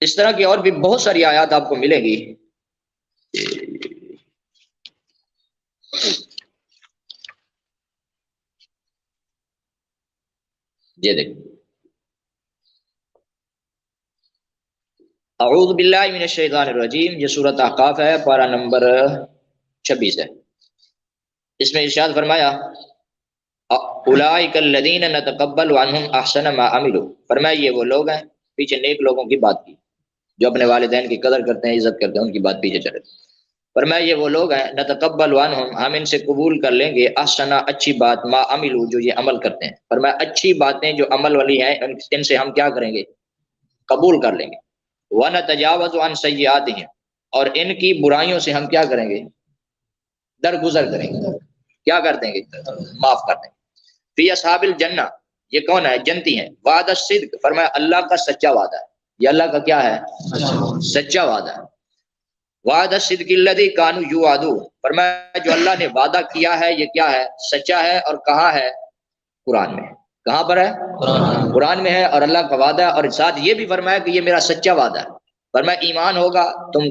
اس طرح کی اور بھی بہت ساری آیات آپ کو ملے گی۔ یہ دیکھ اعوذ باللہ من الشیطان الرجیم، یہ سورۃ احقاف ہے، پارہ نمبر 26 ہے۔ اس میں ارشاد فرمایا اولئک الذین نتقبل عنہم احسن ما عملوا، فرمایا یہ وہ لوگ ہیں، پیچھے نیک لوگوں کی بات کی جو اپنے والدین کی قدر کرتے ہیں، عزت کرتے ہیں، ان کی بات پیچھے چلے۔ فرمایا یہ وہ لوگ ہیں نتقبل عنہم، ہم ان سے قبول کر لیں گے، احسن اچھی بات، ما عملوا جو یہ عمل کرتے ہیں۔ فرمایا اچھی باتیں جو عمل والی ہیں ان سے ہم کیا کریں گے؟ قبول کر لیں گے۔ وَنَتَجَاوَزُ عَنْ سَيِّئَاتِهِمْ، اور ان کی برائیوں سے ہم کیا کریں گے؟ درگزر کریں گے، کیا کر دیں گے؟ معاف کر دیں گے۔ فی اصحاب الجنہ، یہ کون ہے؟ جنتی ہیں۔ وعد الصدق، فرمایا اللہ کا سچا وعدہ ہے، یہ اللہ کا کیا ہے؟ سچا وعدہ ہے۔ وعد الصدق الذی کانوا یوعدون، فرمایا جو اللہ نے وعدہ کیا ہے یہ کیا ہے؟ سچا ہے۔ اور کہاں ہے؟ قرآن میں۔ کہاں پر ہے؟ قرآن میں ہے، اور اللہ کا وعدہ ہے، اور ساتھ یہ بھی فرمایا کہ یہ میرا سچا وعدہ ہے۔ فرمایا ایمان ہوگا، تم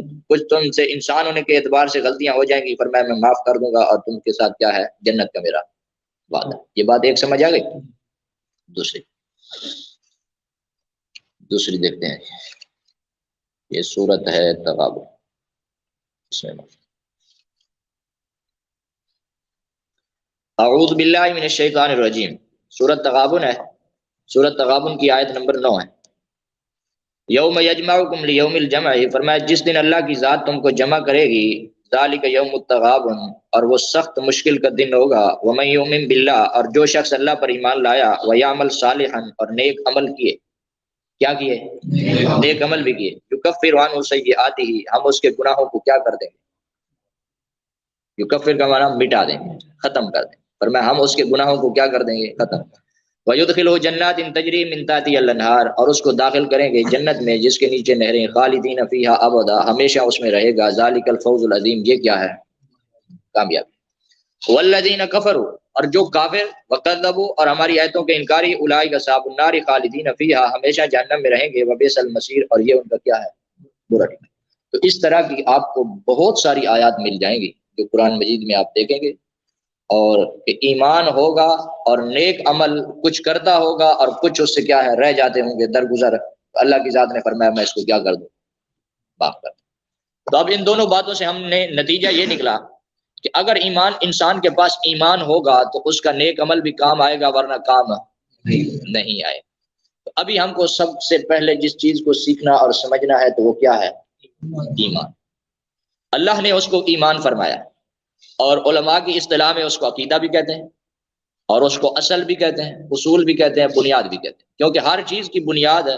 سے انسان ہونے کے اعتبار سے غلطیاں ہو جائیں گی، فرمایا میں معاف کر دوں گا، اور تم کے ساتھ کیا ہے؟ جنت کا میرا وعدہ۔ یہ بات ایک سمجھ آ گئی؟ دوسری دیکھتے ہیں، یہ سورت ہے تغابن، اس میں اعوذ باللہ من الشیطان الرجیم، سورت تغابن ہے، سورت تغابن کی آیت نمبر 9 ہے۔ یوم یجمعکم لیوم الجمع، فرمایا جس دن اللہ کی ذات تم کو جمع کرے گی، ذالک یوم التغابن، اور وہ سخت مشکل کا دن ہوگا۔ ومن یؤمن باللہ، اور جو شخص اللہ پر ایمان لایا، ویعمل صالحا، اور نیک عمل کیے، کیا کیے؟ نیک عمل بھی کیے۔ یکفر عنہ سیئاتہ، ہم اس کے گناہوں کو کیا کر دیں گے؟ یکفر کا معنی مٹا دیں گے، ختم کر دیں گے۔ فرمایا ہم اس کے گناہوں کو کیا کر دیں گے؟ ختم۔ وَيُدْخِلُهُ جَنَّاتٍ تَجْرِي مِن تَحْتِهَا الْأَنْهَارُ، اور اس کو داخل کریں گے جنت میں جس کے نیچے نہریں، خالدین فیہا ابدا، ہمیشہ اس میں رہے گا۔ ذالک الفوز العظیم، یہ کیا ہے؟ کامیابی۔ والذین کفروا، اور جو کافر، وکذبوا، اور ہماری آیتوں کے انکاری، اولئک اصحاب النار خالدین فیہا، ہمیشہ جہنم میں رہیں گے، وبئس المصیر، اور یہ ان کا کیا ہے؟ برا ٹھکانہ۔ تو اس طرح کی آپ کو بہت ساری آیات مل جائیں گی جو قرآن مجید میں آپ دیکھیں گے، اور کہ ایمان ہوگا اور نیک عمل کچھ کرتا ہوگا، اور کچھ اس سے کیا ہے؟ رہ جاتے ہوں گے درگزر۔ اللہ کی ذات نے فرمایا میں اس کو کیا کر دوں؟ معاف کر دوں۔ تو اب ان دونوں باتوں سے ہم نے نتیجہ یہ نکلا کہ اگر ایمان انسان کے پاس ایمان ہوگا تو اس کا نیک عمل بھی کام آئے گا، ورنہ کام نہیں آئے۔ تو ابھی ہم کو سب سے پہلے جس چیز کو سیکھنا اور سمجھنا ہے تو وہ کیا ہے؟ ایمان۔ اللہ نے اس کو ایمان فرمایا، اور علماء کی اصطلاح میں اس کو عقیدہ بھی کہتے ہیں، اور اس کو اصل بھی کہتے ہیں، اصول بھی کہتے ہیں، بنیاد بھی کہتے ہیں، کیونکہ ہر چیز کی بنیاد ہے۔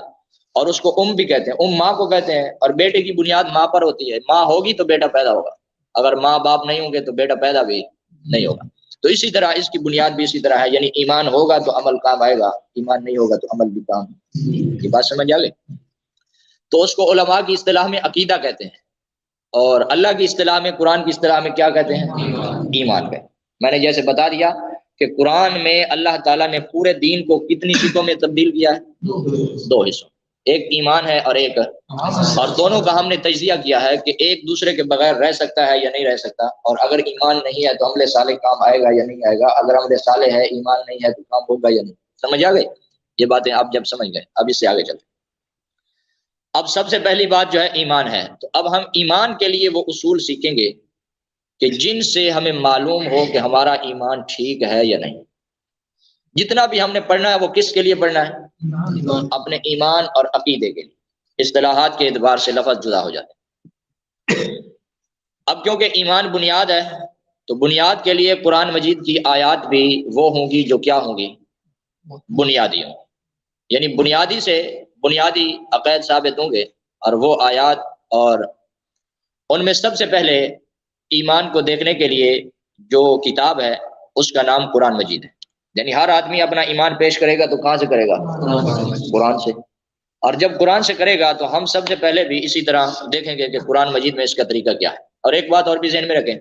اور اس کو بھی کہتے ہیں، ماں کو کہتے ہیں، اور بیٹے کی بنیاد ماں پر ہوتی ہے۔ ماں ہوگی تو بیٹا پیدا ہوگا، اگر ماں باپ نہیں ہوں گے تو بیٹا پیدا بھی نہیں ہوگا۔ تو اسی طرح اس کی بنیاد بھی اسی طرح ہے، یعنی ایمان ہوگا تو عمل کام آئے گا، ایمان نہیں ہوگا تو عمل بھی کام۔ یہ بات سمجھ آ گئی؟ تو اس کو علماء کی اصطلاح میں عقیدہ کہتے ہیں، اور اللہ کی اصطلاح میں، قرآن کی اصطلاح میں کیا کہتے ہیں؟ ایمان کہتے ہیں۔ میں نے جیسے بتا دیا کہ قرآن میں اللہ تعالیٰ نے پورے دین کو کتنی حصوں میں تبدیل کیا ہے؟ 2 حصوں، ایک ایمان ہے اور ایک، اور دونوں کا ہم نے تجزیہ کیا ہے کہ ایک دوسرے کے بغیر رہ سکتا ہے یا نہیں رہ سکتا، اور اگر ایمان نہیں ہے تو عمل صالح کام آئے گا یا نہیں آئے گا، اگر عمل صالح ہے ایمان نہیں ہے تو کام ہوگا یا نہیں۔ سمجھ آ گئی یہ باتیں؟ آپ جب سمجھ گئے اب اس سے آگے چلتے۔ اب سب سے پہلی بات جو ہے ایمان ہے، تو اب ہم ایمان کے لیے وہ اصول سیکھیں گے کہ جن سے ہمیں معلوم ہو کہ ہمارا ایمان ٹھیک ہے یا نہیں۔ جتنا بھی ہم نے پڑھنا ہے وہ کس کے لیے پڑھنا ہے؟ اپنے ایمان اور عقیدے کے لیے۔ اصطلاحات کے اعتبار سے لفظ جدا ہو جاتے ہیں۔ اب کیونکہ ایمان بنیاد ہے تو بنیاد کے لیے قرآن مجید کی آیات بھی وہ ہوں گی جو کیا ہوں گی؟ بنیادی ہوں، یعنی بنیادی سے بنیادی عقائد ثابت ہوں گے، اور وہ آیات، اور ان میں سب سے پہلے ایمان کو دیکھنے کے لیے جو کتاب ہے اس کا نام قرآن مجید ہے۔ یعنی ہر آدمی اپنا ایمان پیش کرے گا تو کہاں سے کرے گا؟ قرآن سے۔ اور جب قرآن سے کرے گا تو ہم سب سے پہلے بھی اسی طرح دیکھیں گے کہ قرآن مجید میں اس کا طریقہ کیا ہے۔ اور ایک بات اور بھی ذہن میں رکھیں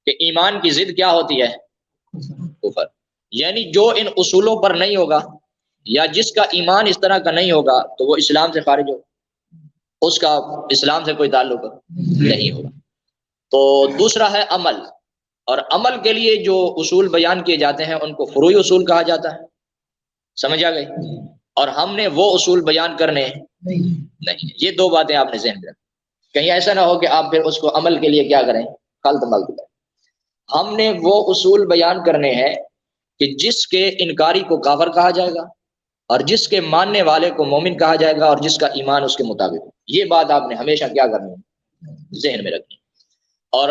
کہ ایمان کی ضد کیا ہوتی ہے؟ کفر۔ یعنی جو ان اصولوں پر نہیں ہوگا یا جس کا ایمان اس طرح کا نہیں ہوگا تو وہ اسلام سے خارج ہوگا، اس کا اسلام سے کوئی تعلق نہیں ہوگا۔ تو دوسرا ہے عمل، اور عمل کے لیے جو اصول بیان کیے جاتے ہیں ان کو فروعی اصول کہا جاتا ہے۔ سمجھ آ گئی؟ اور ہم نے وہ اصول بیان کرنے نہیں. یہ دو باتیں آپ نے ذہن میں رکھیں. کہیں ایسا نہ ہو کہ آپ پھر اس کو عمل کے لیے کیا کریں، خلط ملط کریں. ہم نے وہ اصول بیان کرنے ہیں کہ جس کے انکاری کو کافر کہا جائے گا، اور جس کے ماننے والے کو مومن کہا جائے گا، اور جس کا ایمان اس کے مطابق. یہ بات آپ نے ہمیشہ کیا کرنی ہے، ذہن میں رکھنی. اور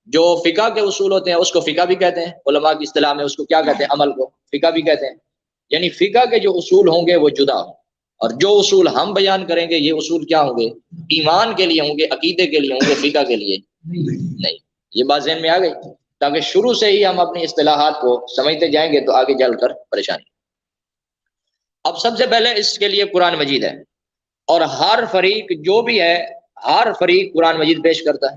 جو فقہ کے اصول ہوتے ہیں اس کو فقہ بھی کہتے ہیں، علماء کی اصطلاح میں اس کو کیا کہتے ہیں، عمل کو فقہ بھی کہتے ہیں. یعنی فقہ کے جو اصول ہوں گے وہ جدا ہوں، اور جو اصول ہم بیان کریں گے یہ اصول کیا ہوں گے، ایمان کے لیے ہوں گے، عقیدے کے لیے ہوں گے، فقہ کے لیے نہیں. یہ بات ذہن میں آ گئی، تاکہ شروع سے ہی ہم اپنی اصطلاحات کو سمجھتے جائیں گے تو آگے چل کر پریشانی. اب سب سے پہلے اس کے لیے قرآن مجید ہے، اور ہر فریق جو بھی ہے، ہر فریق قرآن مجید پیش کرتا ہے.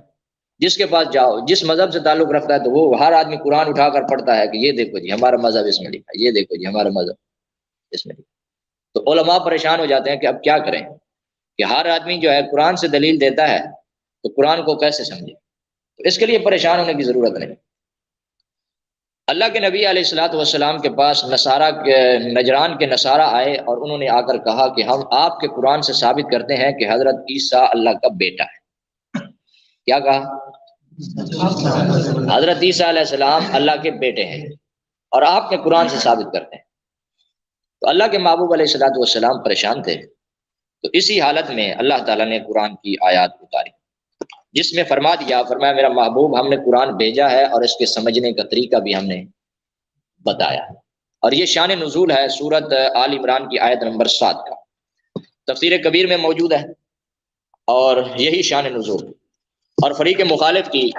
جس کے پاس جاؤ، جس مذہب سے تعلق رکھتا ہے، تو وہ ہر آدمی قرآن اٹھا کر پڑھتا ہے کہ یہ دیکھو جی ہمارا مذہب اس میں لکھا ہے، یہ دیکھو جی ہمارا مذہب اس میں لکھا ہے. تو علماء پریشان ہو جاتے ہیں کہ اب کیا کریں، کہ ہر آدمی جو ہے قرآن سے دلیل دیتا ہے تو قرآن کو کیسے سمجھے. تو اس کے لیے پریشان ہونے کی ضرورت نہیں. اللہ کے نبی علیہ الصلوۃ والسلام کے پاس نجران کے نصارہ آئے، اور انہوں نے آ کر کہا کہ ہم آپ کے قرآن سے ثابت کرتے ہیں کہ حضرت عیسیٰ اللہ کا بیٹا ہے. کیا کہا؟ حضرت عیسیٰ علیہ السلام اللہ کے بیٹے ہیں، اور آپ کے قرآن سے ثابت کرتے ہیں. تو اللہ کے محبوب علیہ الصلوۃ والسلام پریشان تھے. تو اسی حالت میں اللہ تعالیٰ نے قرآن کی آیات اتاری، جس میں فرمایا میرا محبوب ہم نے قرآن بھیجا ہے اور اس کے سمجھنے کا طریقہ بھی ہم نے بتایا. اور یہ شان نزول ہے سورت آل عمران کی آیت نمبر 7 کا، تفسیر کبیر میں موجود ہے. اور یہی شان نزول. اور فریق مخالف کی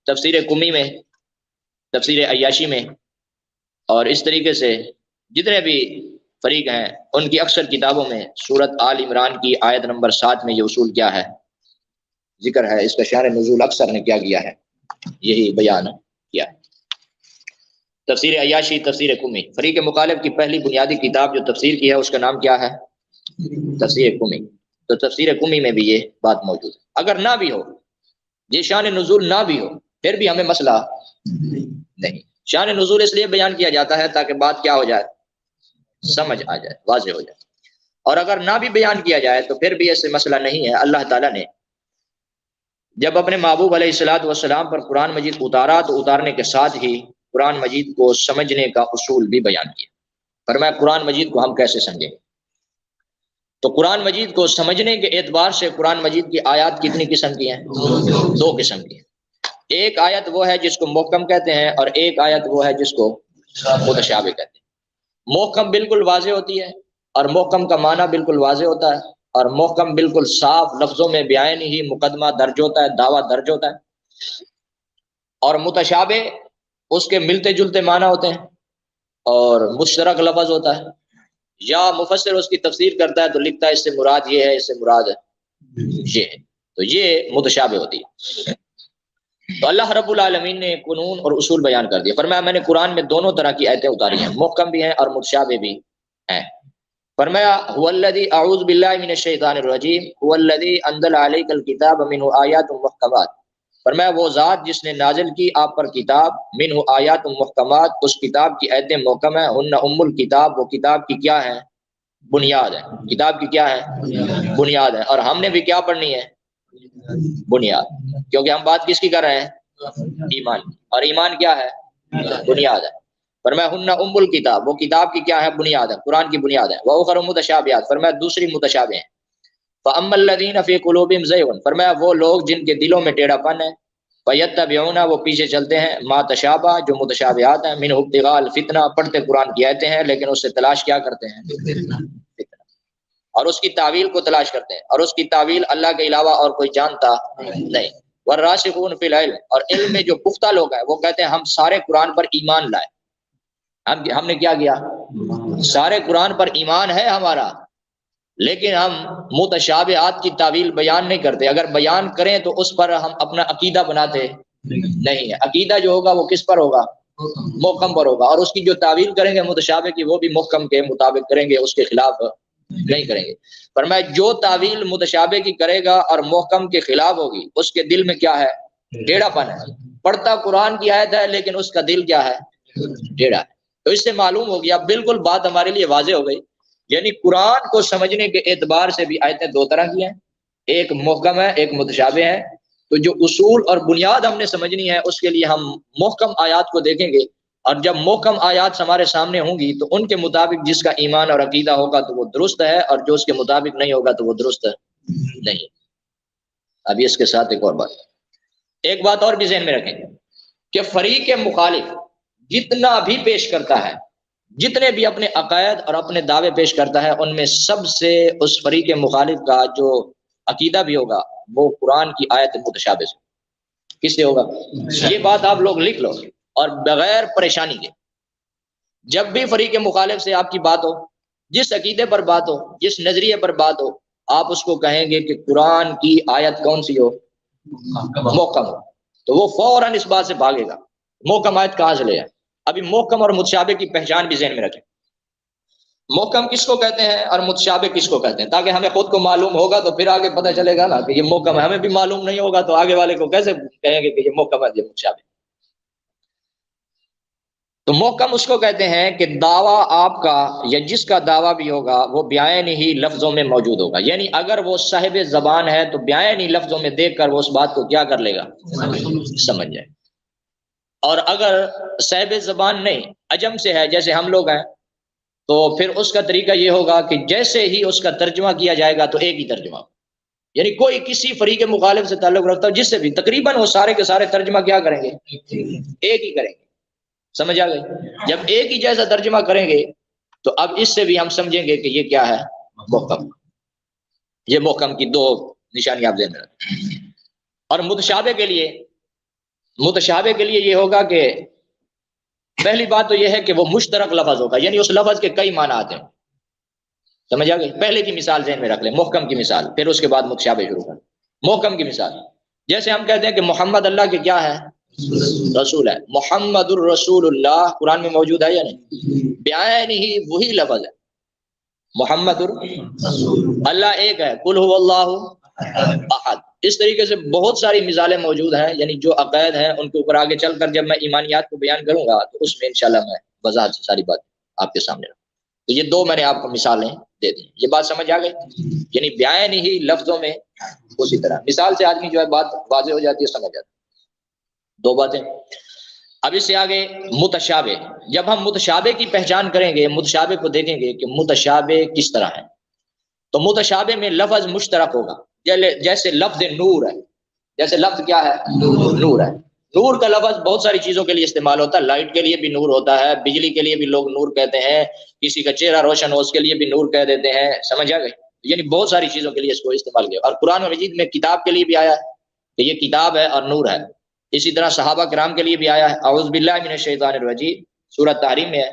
تفسیر کمی میں، تفسیر عیاشی میں، اور اس طریقے سے جتنے بھی فریق ہیں ان کی اکثر کتابوں میں سورت آل عمران کی آیت نمبر 7 میں یہ اصول کیا ہے، ذکر ہے. اس کا شان نزول اکثر نے کیا کیا ہے، یہی بیان کیا ہے. تفسیر عیاشی، تفسیر کمی. فریق مخالف کی پہلی بنیادی کتاب جو تفسیر کی ہے اس کا نام کیا ہے، تفسیر کمی. تو تفسیر کمی میں بھی یہ بات موجود ہے. اگر نہ بھی ہو، یہ شان نزول نہ بھی ہو، پھر بھی ہمیں مسئلہ نہیں. شان نزول اس لیے بیان کیا جاتا ہے تاکہ بات کیا ہو جائے، سمجھ آ جائے، واضح ہو جائے. اور اگر نہ بھی بیان کیا جائے تو پھر بھی ایسے مسئلہ نہیں ہے. اللہ تعالیٰ نے جب اپنے محبوب علیہ الصلوۃ والسلام پر قرآن مجید اتارا تو اتارنے کے ساتھ ہی قرآن مجید کو سمجھنے کا اصول بھی بیان کیا. فرمایا قرآن مجید کو ہم کیسے سمجھیں. تو قرآن مجید کو سمجھنے کے اعتبار سے قرآن مجید کی آیات کتنی قسم کی ہیں، 2 قسم کی ہیں. ایک آیت وہ ہے جس کو محکم کہتے ہیں، اور ایک آیت وہ ہے جس کو متشابہ کہتے ہیں. محکم بالکل واضح ہوتی ہے، اور محکم کا معنی بالکل واضح ہوتا ہے، اور محکم بالکل صاف لفظوں میں بیان ہی مقدمہ درج ہوتا ہے، دعویٰ درج ہوتا ہے. اور متشابہ اس کے ملتے جلتے معنی ہوتے ہیں اور مشترک لفظ ہوتا ہے. یا مفسر اس کی تفسیر کرتا ہے تو لکھتا ہے اس سے مراد یہ ہے، اس سے مراد یہ ہے. تو یہ متشابہ ہوتی ہے. تو اللہ رب العالمین نے قانون اور اصول بیان کر دیا. فرمایا میں نے قرآن میں دونوں طرح کی آیتیں اتاری ہیں، محکم بھی ہیں اور متشابہ بھی ہیں. فرمایا هو الذی اعوذ باللہ من الشیطان الرجیم هو الذی انزل علیک الکتاب منہ آیات محکمات. فرمایا وہ ذات جس نے نازل کی آپ پر کتاب، منہ آیات محکمات، اس کتاب کی آیتیں محکم ہیں. ہن ام الکتاب، وہ کتاب کی کیا ہے، بنیاد ہے. کتاب کی کیا ہے، بنیاد ہے. اور ہم نے بھی کیا پڑھنی ہے، بنیاد. کیونکہ ہم بات کس کی کر رہے ہیں، ایمان. اور ایمان کیا ہے، بنیاد ہے. فرمایا ہن ام الکتاب، وہ کتاب کی کیا ہے، بنیاد ہے، قرآن کی بنیاد ہے. وَأُخَرُ مُتَشَابِهَاتٌ، فرمایا دوسری متشابہ ہیں. فَأَمَّا الَّذِينَ فِي قُلُوبِهِمْ زَيْغٌ، فرمایا وہ لوگ جن کے دلوں میں ٹیڑھا پن ہے، فَيَتَّبِعُونَ، وہ پیچھے چلتے ہیں، مَا تَشَابَهَ، جو متشابہات ہیں، مِنْهُ ابْتِغَاءَ الْفِتْنَةِ، پڑھتے قرآن کی آیتیں ہیں لیکن اس سے تلاش کیا کرتے ہیں، فتنہ. اور اس کی تعویل کو تلاش کرتے ہیں، اور اس کی تعویل اللہ کے علاوہ اور کوئی جانتا نہیں. والراسخون فی العلم، اور علم میں جو پختہ لوگ ہیں وہ کہتے ہیں ہم سارے قرآن پر ایمان لائے. ہم نے کیا کیا، سارے قرآن پر ایمان ہے ہمارا، لیکن ہم متشابہات کی تعویل بیان نہیں کرتے. اگر بیان کریں تو اس پر ہم اپنا عقیدہ بناتے نہیں ہے. عقیدہ جو ہوگا وہ کس پر ہوگا، محکم پر ہوگا. اور اس کی جو تعویل کریں گے متشابہ کی، وہ بھی محکم کے مطابق کریں گے، اس کے خلاف نہیں کریں گے. فرمایا جو تعویل متشابہ کی کرے گا اور محکم کے خلاف ہوگی، اس کے دل میں کیا ہے، ٹیڑھا پن ہے. پڑھتا قرآن کی آیت ہے لیکن اس کا دل کیا ہے، ٹیڑھا ہے. تو اس سے معلوم ہو گیا، بالکل بات ہمارے لیے واضح ہو گئی یعنی قرآن کو سمجھنے کے اعتبار سے بھی آیتیں دو طرح کی ہیں، ایک محکم ہے، ایک متشابہ ہے۔ تو جو اصول اور بنیاد ہم نے سمجھنی ہے اس کے لیے ہم محکم آیات کو دیکھیں گے، اور جب محکم آیات ہمارے سامنے ہوں گی تو ان کے مطابق جس کا ایمان اور عقیدہ ہوگا تو وہ درست ہے، اور جو اس کے مطابق نہیں ہوگا تو وہ درست نہیں۔ ابھی اس کے ساتھ ایک بات اور بھی ذہن میں رکھیں کہ فریق مخالف جتنا بھی پیش کرتا ہے، جتنے بھی اپنے عقائد اور اپنے دعوے پیش کرتا ہے، ان میں سب سے اس فریق مخالف کا جو عقیدہ بھی ہوگا وہ قرآن کی آیت متشابہ سے، کس سے ہوگا؟ یہ بات آپ لوگ لکھ لو، اور بغیر پریشانی کے جب بھی فریق مخالف سے آپ کی بات ہو، جس عقیدے پر بات ہو، جس نظریے پر بات ہو، آپ اس کو کہیں گے کہ قرآن کی آیت کون سی ہو؟ محکم ہو، تو وہ فوراً اس بات سے بھاگے گا محکم آیت کہاں سے لے آئے۔ ابھی محکم اور متشابہ کی پہچان بھی ذہن میں رکھیں، محکم کس کو کہتے ہیں اور متشابہ کس کو کہتے ہیں، تاکہ ہمیں خود کو معلوم ہوگا تو پھر آگے پتہ چلے گا نا کہ یہ محکم ہے۔ ہمیں بھی معلوم نہیں ہوگا تو آگے والے کو کیسے کہیں گے کہ یہ محکم ہے، یہ متشابہ۔ تو محکم اس کو کہتے ہیں کہ دعویٰ آپ کا یا جس کا دعویٰ بھی ہوگا وہ بیان ہی لفظوں میں موجود ہوگا، یعنی اگر وہ صاحب زبان ہے تو بیان ہی لفظوں میں دیکھ کر وہ اس بات کو کیا کر لے گا؟ سمجھ جائے۔ اور اگر صاحب زبان نہیں، عجم سے ہے جیسے ہم لوگ ہیں، تو پھر اس کا طریقہ یہ ہوگا کہ جیسے ہی اس کا ترجمہ کیا جائے گا تو ایک ہی ترجمہ، یعنی کوئی کسی فریق مخالف سے تعلق رکھتا ہو جس سے بھی تقریباً وہ سارے کے سارے ترجمہ کیا کریں گے؟ ایک ہی کریں گے۔ سمجھ آ گئی؟ جب ایک ہی جیسا ترجمہ کریں گے تو اب اس سے بھی ہم سمجھیں گے کہ یہ کیا ہے؟ محکم۔ یہ محکم کی دو نشانی آپ ذہن میں رکھیں۔ اور متشابہ کے لیے یہ ہوگا کہ پہلی بات تو یہ ہے کہ وہ مشترک لفظ ہوگا، یعنی اس لفظ کے کئی معنی آتے ہیں۔ سمجھ آ گئی؟ پہلے کی مثال ذہن میں رکھ لیں، محکم کی مثال، پھر اس کے بعد متشابہ شروع کریں۔ محکم کی مثال جیسے ہم کہتے ہیں کہ محمد اللہ کے کیا ہے؟ رسول ہے۔ محمد الرسول اللہ قرآن میں موجود ہے یا نہیں؟ بیان ہی وہی لفظ ہے، محمد اللہ ایک ہے، قل هو اللہ احد۔ اس طریقے سے بہت ساری مثالیں موجود ہیں، یعنی جو عقائد ہیں ان کے اوپر آگے چل کر جب میں ایمانیات کو بیان کروں گا تو اس میں انشاءاللہ میں وضاحت سے ساری بات آپ کے سامنے رکھوں۔ تو یہ دو میں نے آپ کو مثالیں دے دی، یہ بات سمجھ آ گئی؟ یعنی بیان ہی لفظوں میں اسی طرح مثال سے آدمی جو ہے بات واضح ہو جاتی ہے، سمجھ جاتی ہے۔ دو باتیں۔ اب اس سے آگے متشابہ، جب ہم متشابہ کی پہچان کریں گے، متشابہ کو دیکھیں گے کہ متشابہ کس طرح ہے، تو متشابہ میں لفظ مشترک ہوگا، جیسے لفظ نور ہے۔ جیسے لفظ کیا ہے؟ نور ہے۔ نور کا لفظ بہت ساری چیزوں کے لیے استعمال ہوتا ہے، لائٹ کے لیے بھی نور ہوتا ہے، بجلی کے لیے بھی لوگ نور کہتے ہیں، کسی کا چہرہ روشن ہو اس کے لیے بھی نور کہہ دیتے ہیں۔ سمجھ آ گئی؟ یعنی بہت ساری چیزوں کے لیے اس کو استعمال کیا، اور قرآن مجید میں کتاب کے لیے بھی آیا ہے کہ یہ کتاب ہے اور نور ہے۔ اسی طرح صحابہ کرام کے لیے بھی آیا ہے، اعوذ باللہ من الشیطان الرجیم، سورۃ تحریم میں ہے۔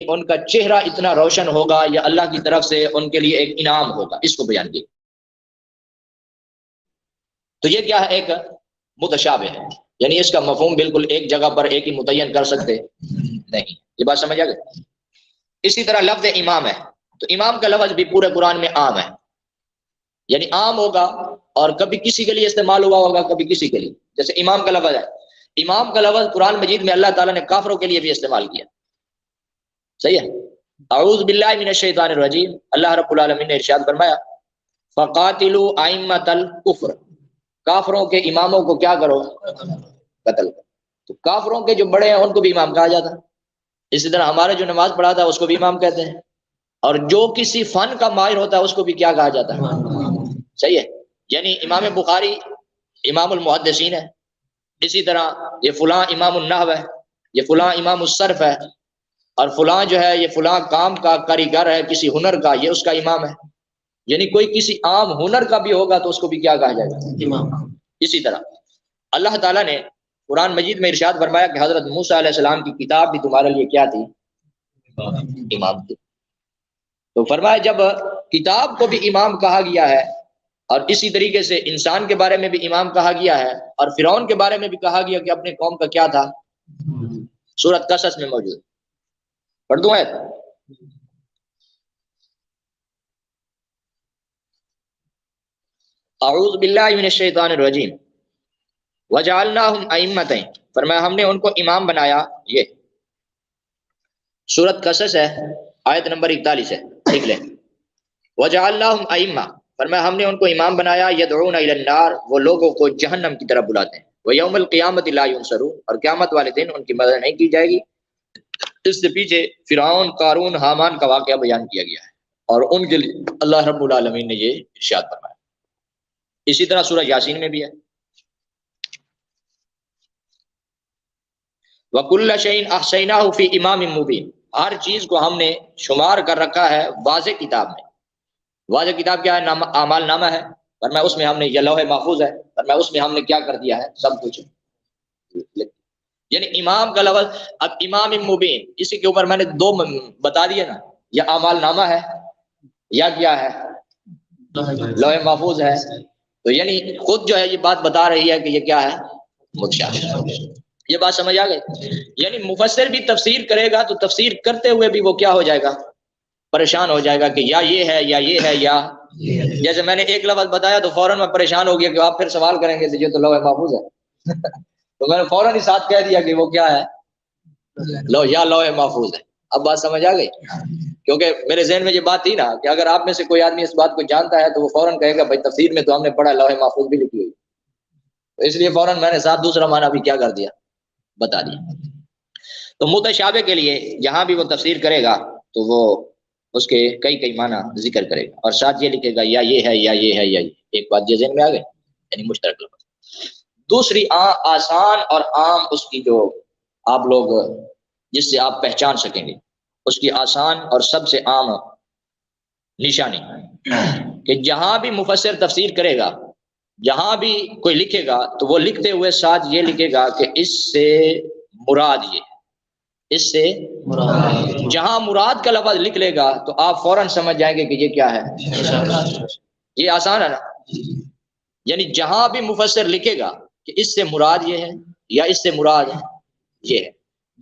ان کا چہرہ اتنا روشن ہوگا یا اللہ کی طرف سے ان کے لیے ایک انعام ہوگا، اس کو بیان کیا۔ تو یہ کیا ہے؟ ایک متشابہ ہے، یعنی اس کا مفہوم بالکل ایک جگہ پر ایک ہی متعین کر سکتے نہیں۔ یہ بات سمجھ آ گئی؟ اسی طرح لفظ امام ہے، تو امام کا لفظ بھی پورے قرآن میں عام ہے، یعنی عام ہوگا اور کبھی کسی کے لیے استعمال ہوا ہوگا، کبھی کسی کے لیے۔ جیسے امام کا لفظ ہے، امام کا لفظ قرآن مجید میں اللہ تعالیٰ نے کافروں کے لیے بھی استعمال کیا۔ صحیح ہے؟ اعوذ باللہ من الشیطان الرجیم، اللہ رب العالمین نے ارشاد فرمایا فقاتلوا ائمۃ الکفر، کافروں کے اماموں کو کیا کرو؟ قتل کرو۔ تو کافروں کے جو بڑے ہیں ان کو بھی امام کہا جاتا ہے۔ اسی طرح ہمارے جو نماز پڑھاتا ہے اس کو بھی امام کہتے ہیں، اور جو کسی فن کا ماہر ہوتا ہے اس کو بھی کیا کہا جاتا ہے؟ صحیح ہے؟ یعنی امام بخاری امام المحدثین ہے، اسی طرح یہ فلاں امام النحو ہے، یہ فلاں امام الصرف ہے، اور فلاں جو ہے یہ فلاں کام کا کاریگر ہے، کسی ہنر کا، یہ اس کا امام ہے۔ یعنی کوئی کسی عام ہنر کا بھی ہوگا تو اس کو بھی کیا کہا جائے گا؟ امام۔ اسی طرح اللہ تعالیٰ نے قرآن مجید میں ارشاد فرمایا کہ حضرت موسیٰ علیہ السلام کی کتاب بھی تمہارے لیے کیا تھی؟ امام تھی۔ تو فرمایا جب کتاب کو بھی امام کہا گیا ہے، اور اسی طریقے سے انسان کے بارے میں بھی امام کہا گیا ہے، اور فرعون کے بارے میں بھی کہا گیا کہ اپنے قوم کا کیا تھا، سورۃ قصص میں موجود۔ پڑھ دوں آیت؟ اعوذ باللہ من الشیطان الرجیم وجعلناہم ائمۃ، فرمایا ہم نے ان کو امام بنایا. یہ سورۃ قصص ہے، آیت نمبر 41 ہے، لکھ لیں. وجعلناہم ائمہ، فرمایا ہم نے ان کو امام بنایا. یدعون الی النار، وہ لوگوں کو جہنم کی طرف بلاتے ہیں. ویوم القیامۃ لا ینصرون، اور قیامت والے دن ان کی مدد نہیں کی جائے گی. اس سے پیچھے فرعون، قارون، حامان کا واقعہ بیان کیا گیا ہے، اور ان کے لیے اللہ رب العالمین نے یہ ارشاد فرمایا. اسی طرح سورہ یاسین میں بھی ہے، وَكُلَّ شَيْءٍ أَحْصَيْنَاهُ فِي إِمَامٍ مُبِينٍ، ہر چیز کو ہم نے شمار کر رکھا ہے واضح کتاب میں. واضح کتاب کیا ہے؟ اعمال نامہ ہے، فرمایا اس میں ہم نے، یہ لوح محفوظ ہے، فرمایا اس میں ہم نے کیا کر دیا ہے؟ سب کچھ. یعنی امام کا لفظ، اب امام مبین، اسی کے اوپر میں نے دو بتا دیا نا، یہ اعمال نامہ ہے یا کیا ہے؟ لوح محفوظ ہے. تو یعنی خود جو ہے یہ بات بتا رہی ہے کہ یہ کیا ہے؟ متشابہ. یہ بات سمجھ آ گئی؟ یعنی مفسر بھی تفسیر کرے گا تو تفسیر کرتے ہوئے بھی وہ کیا ہو جائے گا؟ پریشان ہو جائے گا کہ یا یہ ہے یا یہ ہے یا جیسے میں نے ایک لفظ بتایا تو فوراً میں پریشان ہو گیا کہ آپ پھر سوال کریں گے یہ تو لوح محفوظ ہے. تو میں نے فوراً ہی ساتھ کہہ دیا کہ وہ کیا ہے؟ لوح محفوظ ہے. اب بات سمجھ آ گئی؟ کیونکہ میرے ذہن میں یہ بات تھی نا کہ اگر آپ میں سے کوئی آدمی اس بات کو جانتا ہے تو وہ فوراً کہے گا بھائی تفسیر میں تو ہم نے پڑھا لوح محفوظ بھی لکھی ہوئی. تو اس لیے فوراً میں نے ساتھ دوسرا معنی بھی کیا کر دیا؟ بتا دیا. تو متشابہ کے لیے جہاں بھی وہ تفسیر کرے گا تو وہ اس کے کئی معنی ذکر کرے گا، اور ساتھ یہ لکھے گا یا یہ ہے یا یہ ہے یا یہ. ایک بات یہ ذہن میں آ گئی، یعنی مشترک لفظ. دوسری آسان اور عام اس کی جو آپ لوگ جس سے آپ پہچان سکیں گے، اس کی آسان اور سب سے عام نشانی کہ جہاں بھی مفسر تفسیر کرے گا، جہاں بھی کوئی لکھے گا تو وہ لکھتے ہوئے ساتھ یہ لکھے گا کہ اس سے مراد یہ ہے، اس سے مراد. جہاں مراد کا لفظ لکھ لے گا تو آپ فوراً سمجھ جائیں گے کہ یہ کیا ہے؟ یہ آسان ہے نا. یعنی جہاں بھی مفسر لکھے گا کہ اس سے مراد یہ ہے یا اس سے مراد یہ ہے،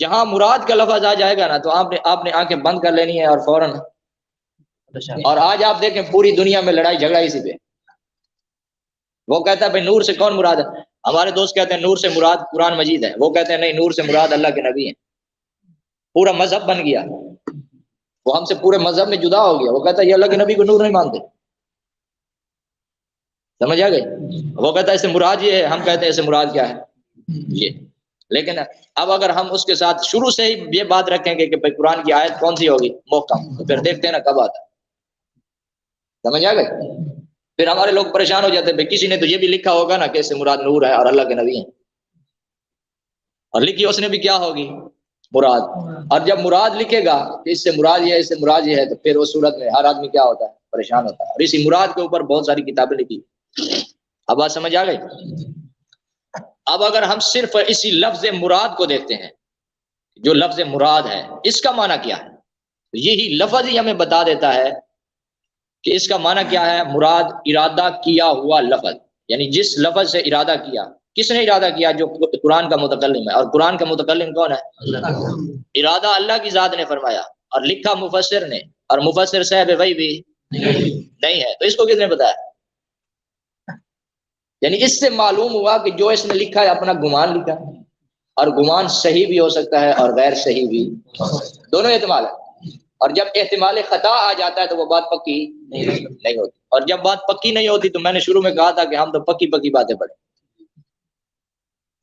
جہاں مراد کا لفظ آ جائے گا نا تو آپ نے آنکھیں بند کر لینی ہے اور فوراً. اور آج آپ دیکھیں پوری دنیا میں لڑائی جھگڑا اسی پہ. وہ کہتا ہے بھائی نور سے کون مراد ہے؟ ہمارے دوست کہتے ہیں نور سے مراد قرآن مجید ہے، وہ کہتے ہیں نہیں نور سے مراد اللہ کے نبی ہیں. پورا مذہب بن گیا، وہ ہم سے پورے مذہب میں جدا ہو گیا. وہ کہتا ہے یہ اللہ کے نبی کو نور نہیں مانتے. سمجھ آ گئی؟ وہ کہتا ہے اس سے مراد یہ ہے، ہم کہتے ہیں اس سے مراد کیا ہے؟ یہ. لیکن اب اگر ہم اس کے ساتھ شروع سے ہی یہ بات رکھیں گے کہ بھائی قرآن کی آیت کون سی ہوگی؟ محکم، تو پھر دیکھتے ہیں نا کب آتا ہے. سمجھ آ گئی؟ پھر ہمارے لوگ پریشان ہو جاتے ہیں بھائی کسی نے تو یہ بھی لکھا ہوگا نا کہ اس سے مراد نور ہے اور اللہ کے نبی ہیں، اور لکھی اس نے بھی کیا ہوگی؟ مراد. اور جب مراد لکھے گا کہ اس سے مراد یہ ہے اس سے مراد یہ ہے تو پھر اس صورت میں ہر آدمی کیا ہوتا ہے؟ پریشان ہوتا ہے. اور اسی مراد کے اوپر بہت ساری کتابیں لکھی. اب بات سمجھ آ گئی؟ اب اگر ہم صرف اسی لفظ مراد کو دیکھتے ہیں، جو لفظ مراد ہے اس کا معنی کیا ہے، یہی لفظ ہی ہمیں بتا دیتا ہے کہ اس کا معنی کیا ہے. مراد ارادہ کیا ہوا لفظ، یعنی جس لفظ سے ارادہ کیا. کس نے ارادہ کیا؟ جو قرآن کا متکلم ہے. اور قرآن کا متکلم کون ہے؟ اللہ. ارادہ اللہ کی ذات نے فرمایا اور لکھا مفسر نے، اور مفسر صاحب وہی بھی نہیں ہے. تو اس کو کس نے بتایا؟ یعنی اس سے معلوم ہوا کہ جو اس نے لکھا ہے اپنا گمان لکھا، اور گمان صحیح بھی ہو سکتا ہے اور غیر صحیح بھی، دونوں احتمال ہے. اور جب احتمال خطا آ جاتا ہے تو وہ بات پکی نہیں ہوتی. اور جب بات پکی نہیں ہوتی تو میں نے شروع میں کہا تھا کہ ہم تو پکی باتیں پڑھیں.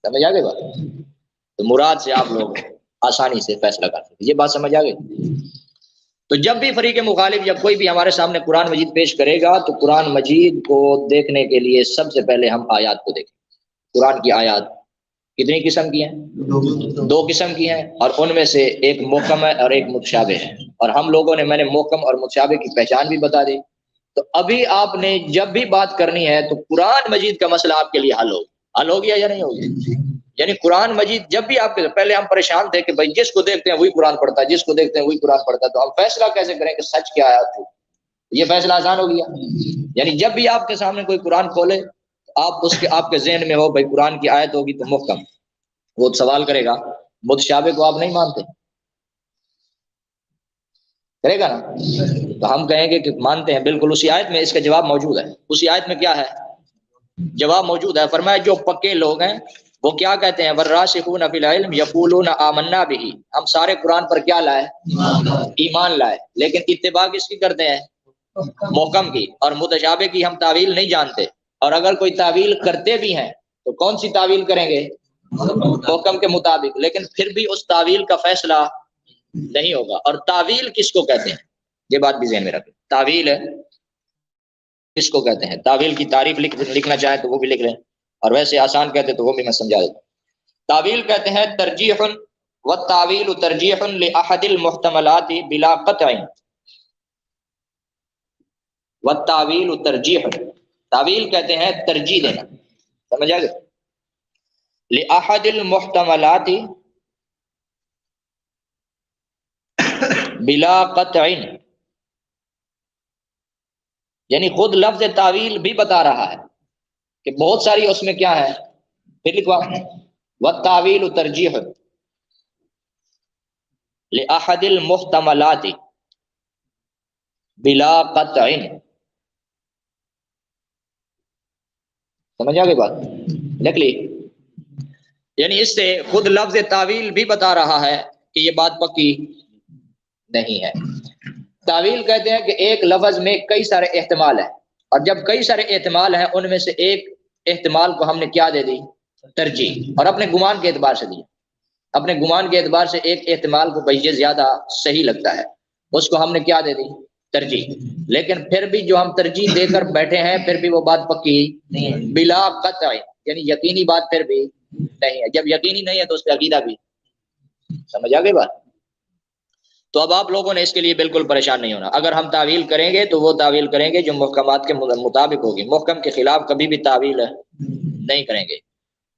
سمجھ آ گئی بات؟ تو مراد سے آپ لوگ آسانی سے فیصلہ کر سکتے. یہ بات سمجھ آ گئی؟ تو جب بھی فریق مخالف یا کوئی بھی ہمارے سامنے قرآن مجید پیش کرے گا تو قرآن مجید کو دیکھنے کے لیے سب سے پہلے ہم آیات کو دیکھیں. قرآن کی آیات کتنی قسم کی ہیں؟ 2 قسم کی ہیں، اور ان میں سے ایک محکم ہے اور ایک متشابہ ہے. اور ہم لوگوں نے، میں نے محکم اور متشابہ کی پہچان بھی بتا دی. تو ابھی آپ نے جب بھی بات کرنی ہے تو قرآن مجید کا مسئلہ آپ کے لیے حل ہو گیا یا نہیں ہو گیا؟ یعنی قرآن مجید جب بھی آپ کے، پہلے ہم پریشان تھے کہ بھائی جس کو دیکھتے ہیں وہی قرآن پڑھتا ہے، جس کو دیکھتے ہیں وہی قرآن پڑھتا ہے، تو ہم فیصلہ کیسے کریں کہ سچ کیا ہے اور جھوٹ؟ یہ فیصلہ آسان ہو گیا. یعنی جب بھی آپ کے سامنے کوئی قرآن کھولے آپ اس کے، آپ کے ذہن میں ہو بھائی قرآن کی آیت ہوگی تو محکم، وہ سوال کرے گا. متشابہ کو آپ نہیں مانتے، کرے گا نا؟ تو ہم کہیں گے کہ مانتے ہیں، بالکل اسی آیت میں اس کا جواب موجود ہے. اسی آیت میں کیا ہے؟ جواب موجود ہے. فرمایا جو پکے لوگ ہیں وہ کیا کہتے ہیں؟ والراسخون فی العلم یقولون آمنا بہ، ہم سارے قرآن پر کیا لائے؟ ایمان لائے. لیکن اتباع کس کی کرتے ہیں؟ محکم کی. اور متشابہ کی ہم تعویل نہیں جانتے. اور اگر کوئی تعویل کرتے بھی ہیں تو کون سی تعویل کریں گے؟ محکم کے مطابق. لیکن پھر بھی اس تعویل کا فیصلہ نہیں ہوگا. اور تعویل کس کو کہتے ہیں یہ بات بھی ذہن میں رکھیں. تعویل کس کو کہتے ہیں؟ تعویل کی تعریف لکھنا چاہیں تو وہ بھی لکھ لیں، اور ویسے آسان کہتے تو وہ بھی میں سمجھا دیتا ہوں. تعویل کہتے ہیں ترجیح والتعویل ترجیح لأحد المحتملات بلا قطع. والتعویل ترجیح، تعویل کہتے ہیں ترجیح دینا، سمجھ آگے؟ لأحد المحتملات بلا قطع، یعنی خود لفظ تعویل بھی بتا رہا ہے کہ بہت ساری اس میں کیا ہے. پھر لکھوا والتعویل ترجیح لأحد المحتملات بلا قطع. سمجھ آگے بات؟ لکھ لی. یعنی اس سے خود لفظ تعویل بھی بتا رہا ہے کہ یہ بات پکی نہیں ہے. تعویل کہتے ہیں کہ ایک لفظ میں کئی سارے احتمال ہیں، اور جب کئی سارے احتمال ہیں ان میں سے ایک احتمال کو ہم نے کیا دے دی؟ ترجیح. اور اپنے گمان کے اعتبار سے دی، اپنے گمان کے اعتبار سے ایک احتمال کو بھئی یہ زیادہ صحیح لگتا ہے، اس کو ہم نے کیا دے دی؟ ترجیح. لیکن پھر بھی جو ہم ترجیح دے کر بیٹھے ہیں پھر بھی وہ بات پکی نہیں ہے. بلا قطع یعنی یقینی بات پھر بھی نہیں ہے. جب یقینی نہیں ہے تو اس پہ عقیدہ بھی. سمجھ آ گئی بات؟ تو اب آپ لوگوں نے اس کے لیے بالکل پریشان نہیں ہونا. اگر ہم تعویل کریں گے تو وہ تعویل کریں گے جو محکمات کے مطابق ہوگی، محکم کے خلاف کبھی بھی تعویل نہیں کریں گے.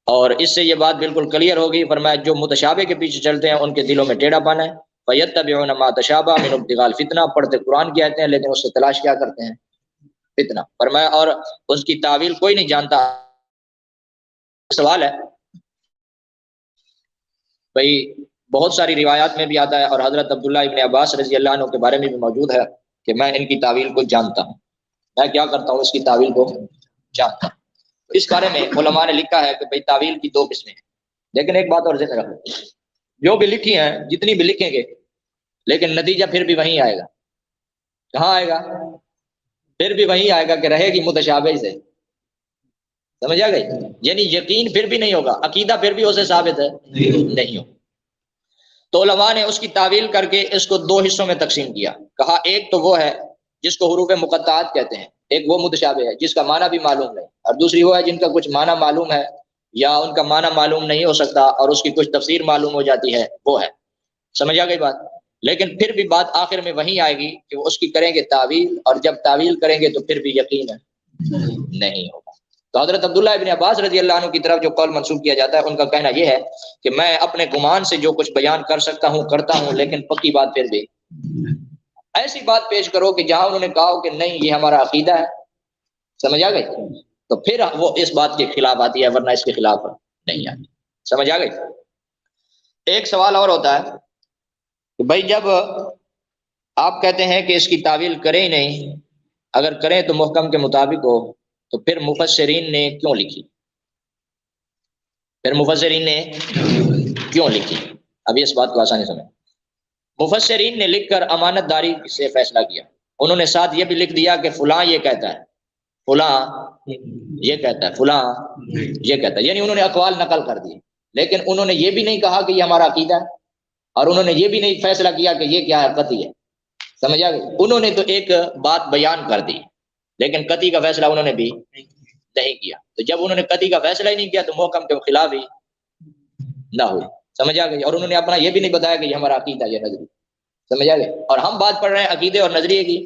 اور اس سے یہ بات بالکل کلیئر ہوگی. فرمایا جو متشابہ کے پیچھے چلتے ہیں ان کے دلوں میں ٹیڑھا پن ہے. فَيَتَّبِعُونَ مَا تَشَابَهَ مِنْهُ ابْتِغَاءَ الْفِتْنَةِ، پڑھتے قرآن کی آیتیں ہیں لیکن اس سے تلاش کیا کرتے ہیں؟ فتنہ. فرمایا اور اس کی تعویل کوئی نہیں جانتا. سوال ہے بھئی، بہت ساری روایات میں بھی آتا ہے اور حضرت عبداللہ ابن عباس رضی اللہ عنہ کے بارے میں بھی موجود ہے کہ میں ان کی تعویل کو جانتا ہوں. میں کیا کرتا ہوں؟ اس کی تعویل کو جانتا ہوں. اس بارے میں علماء نے لکھا ہے کہ بھئی تعویل کی دو قسمیں ہیں. لیکن ایک بات اور ذہن رکھو، جو بھی لکھی ہیں جتنی بھی لکھیں گے لیکن نتیجہ پھر بھی وہیں آئے گا. کہاں آئے گا؟ پھر بھی وہیں آئے گا کہ رہے گی متشابہ سے. سمجھ آ گئی؟ یعنی یقین پھر بھی نہیں ہوگا، عقیدہ پھر بھی اسے ثابت ہے نہیں ہوگا. تو علماء نے اس کی تعویل کر کے اس کو دو حصوں میں تقسیم کیا. کہا ایک تو وہ ہے جس کو حروف مقطعات کہتے ہیں، ایک وہ متشابہ ہے جس کا معنی بھی معلوم نہیں، اور دوسری وہ ہے جن کا کچھ معنی معلوم ہے یا ان کا معنی معلوم نہیں ہو سکتا اور اس کی کچھ تفسیر معلوم ہو جاتی ہے، وہ ہے. سمجھ آ گئی بات؟ لیکن پھر بھی بات آخر میں وہیں آئے گی کہ وہ اس کی کریں گے تعویل، اور جب تعویل کریں گے تو پھر بھی یقین نہیں ہوگا. تو حضرت عبداللہ ابن عباس رضی اللہ عنہ کی طرف جو قول منسوب کیا جاتا ہے ان کا کہنا یہ ہے کہ میں اپنے گمان سے جو کچھ بیان کر سکتا ہوں کرتا ہوں، لیکن پکی بات پھر بھی ایسی بات پیش کرو کہ جہاں انہوں نے کہا کہ نہیں یہ ہمارا عقیدہ ہے. سمجھ آ گئی؟ تو پھر وہ اس بات کے خلاف آتی ہے، ورنہ اس کے خلاف نہیں آتی. سمجھ آ گئی؟ ایک سوال اور ہوتا ہے کہ بھائی جب آپ کہتے ہیں کہ اس کی تعویل کریں ہی نہیں، اگر کریں تو محکم کے مطابق ہو، تو پھر مفسرین نے کیوں لکھی؟ پھر مفسرین نے کیوں لکھی؟ اب اس بات کو آسانی سمجھ. مفسرین نے لکھ کر امانت داری سے فیصلہ کیا. انہوں نے ساتھ یہ بھی لکھ دیا کہ فلاں یہ کہتا ہے، فلاں یہ کہتا ہے، فلاں یہ کہتا ہے. یعنی انہوں نے اقوال نقل کر دیے، لیکن انہوں نے یہ بھی نہیں کہا کہ یہ ہمارا عقیدہ ہے، اور انہوں نے یہ بھی نہیں فیصلہ کیا کہ یہ کیا ہے، قطعی ہے. سمجھ آ گئی؟ انہوں نے تو ایک بات بیان کر دی لیکن قطعی کا فیصلہ انہوں نے بھی نہیں کیا. تو جب انہوں نے قطعی کا فیصلہ ہی نہیں کیا تو محکم کے خلاف ہی نہ ہوئی. سمجھ آ گئی؟ اور انہوں نے اپنا یہ بھی نہیں بتایا کہ یہ ہمارا عقیدہ یہ نظری. سمجھ آ گئی؟ اور ہم بات پڑھ رہے ہیں عقیدے اور نظریے کی،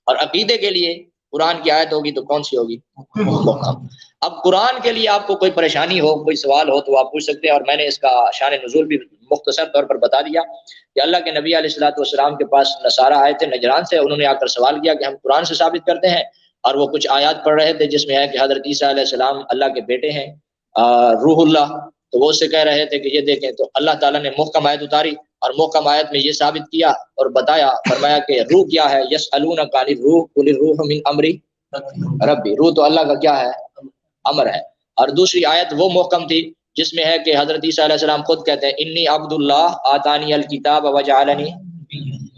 اور عقیدے کے لیے قرآن کی آیت ہوگی تو کون سی ہوگی؟ محکم. اب قرآن کے لیے آپ کو کوئی پریشانی ہو، کوئی سوال ہو تو آپ پوچھ سکتے ہیں، اور میں نے اس کا شان نزول بھی مختصر طور پر بتا دیا کہ اللہ کے نبی علیہ الصلوۃ والسلام کے پاس نصارہ آئے تھے نجران سے. انہوں نے آ کر سوال کیا کہ ہم قرآن سے ثابت کرتے ہیں، اور وہ کچھ آیات پڑھ رہے تھے جس میں ہے کہ حضرت عیسیٰ علیہ السلام اللہ کے بیٹے ہیں، روح اللہ. تو وہ اس سے کہہ رہے تھے کہ یہ دیکھیں، تو اللہ تعالیٰ نے محکم آیت اتاری اور محکم آیت میں یہ ثابت کیا اور بتایا، فرمایا کہ روح کیا ہے؟ یسألونک عن الروح قل الروح من امر ربی. روح تو اللہ کا کیا ہے؟ امر ہے. اور دوسری آیت وہ محکم تھی جس میں ہے کہ حضرت عیسیٰ علیہ السلام خود کہتے ہیں انی عبد اللہ آتانی الکتاب وجعلنی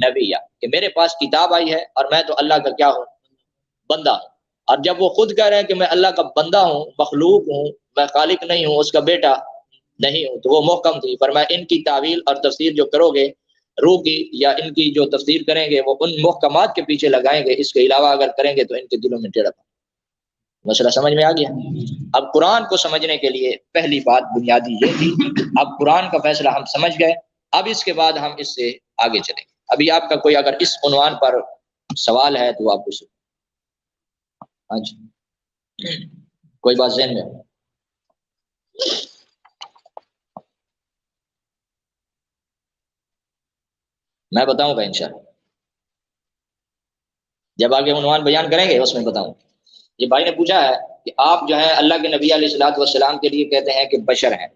نبیہ، کہ میرے پاس کتاب آئی ہے اور میں تو اللہ کا کیا ہوں؟ بندہ ہوں. اور جب وہ خود کہہ رہے ہیں کہ میں اللہ کا بندہ ہوں، مخلوق ہوں، میں خالق نہیں ہوں، اس کا بیٹا نہیں ہوں، تو وہ محکم تھی. فرمایا ان کی تعویل اور تفسیر جو کرو گے روح کی، یا ان کی جو تفسیر کریں گے وہ ان محکمات کے پیچھے لگائیں گے، اس کے علاوہ اگر کریں گے تو ان کے دلوں میں ٹیڑھا. مسئلہ سمجھ میں آ گیا؟ اب قرآن کو سمجھنے کے لیے پہلی بات بنیادی یہ تھی. اب قرآن کا فیصلہ ہم سمجھ گئے، اب اس کے بعد ہم اس سے آگے چلیں گے. ابھی آپ کا کوئی اگر اس عنوان پر سوال ہے تو آپ پوچھ سکتے. ہاں جی، کوئی بات ذہن میں؟ میں بتاؤں گا انشاءاللہ، جب آگے عنوان بیان کریں گے اس میں بتاؤں. یہ بھائی نے پوچھا ہے کہ آپ جو ہے اللہ کے نبی علیہ الصلوۃ والسلام کے لیے کہتے ہیں کہ بشر ہیں،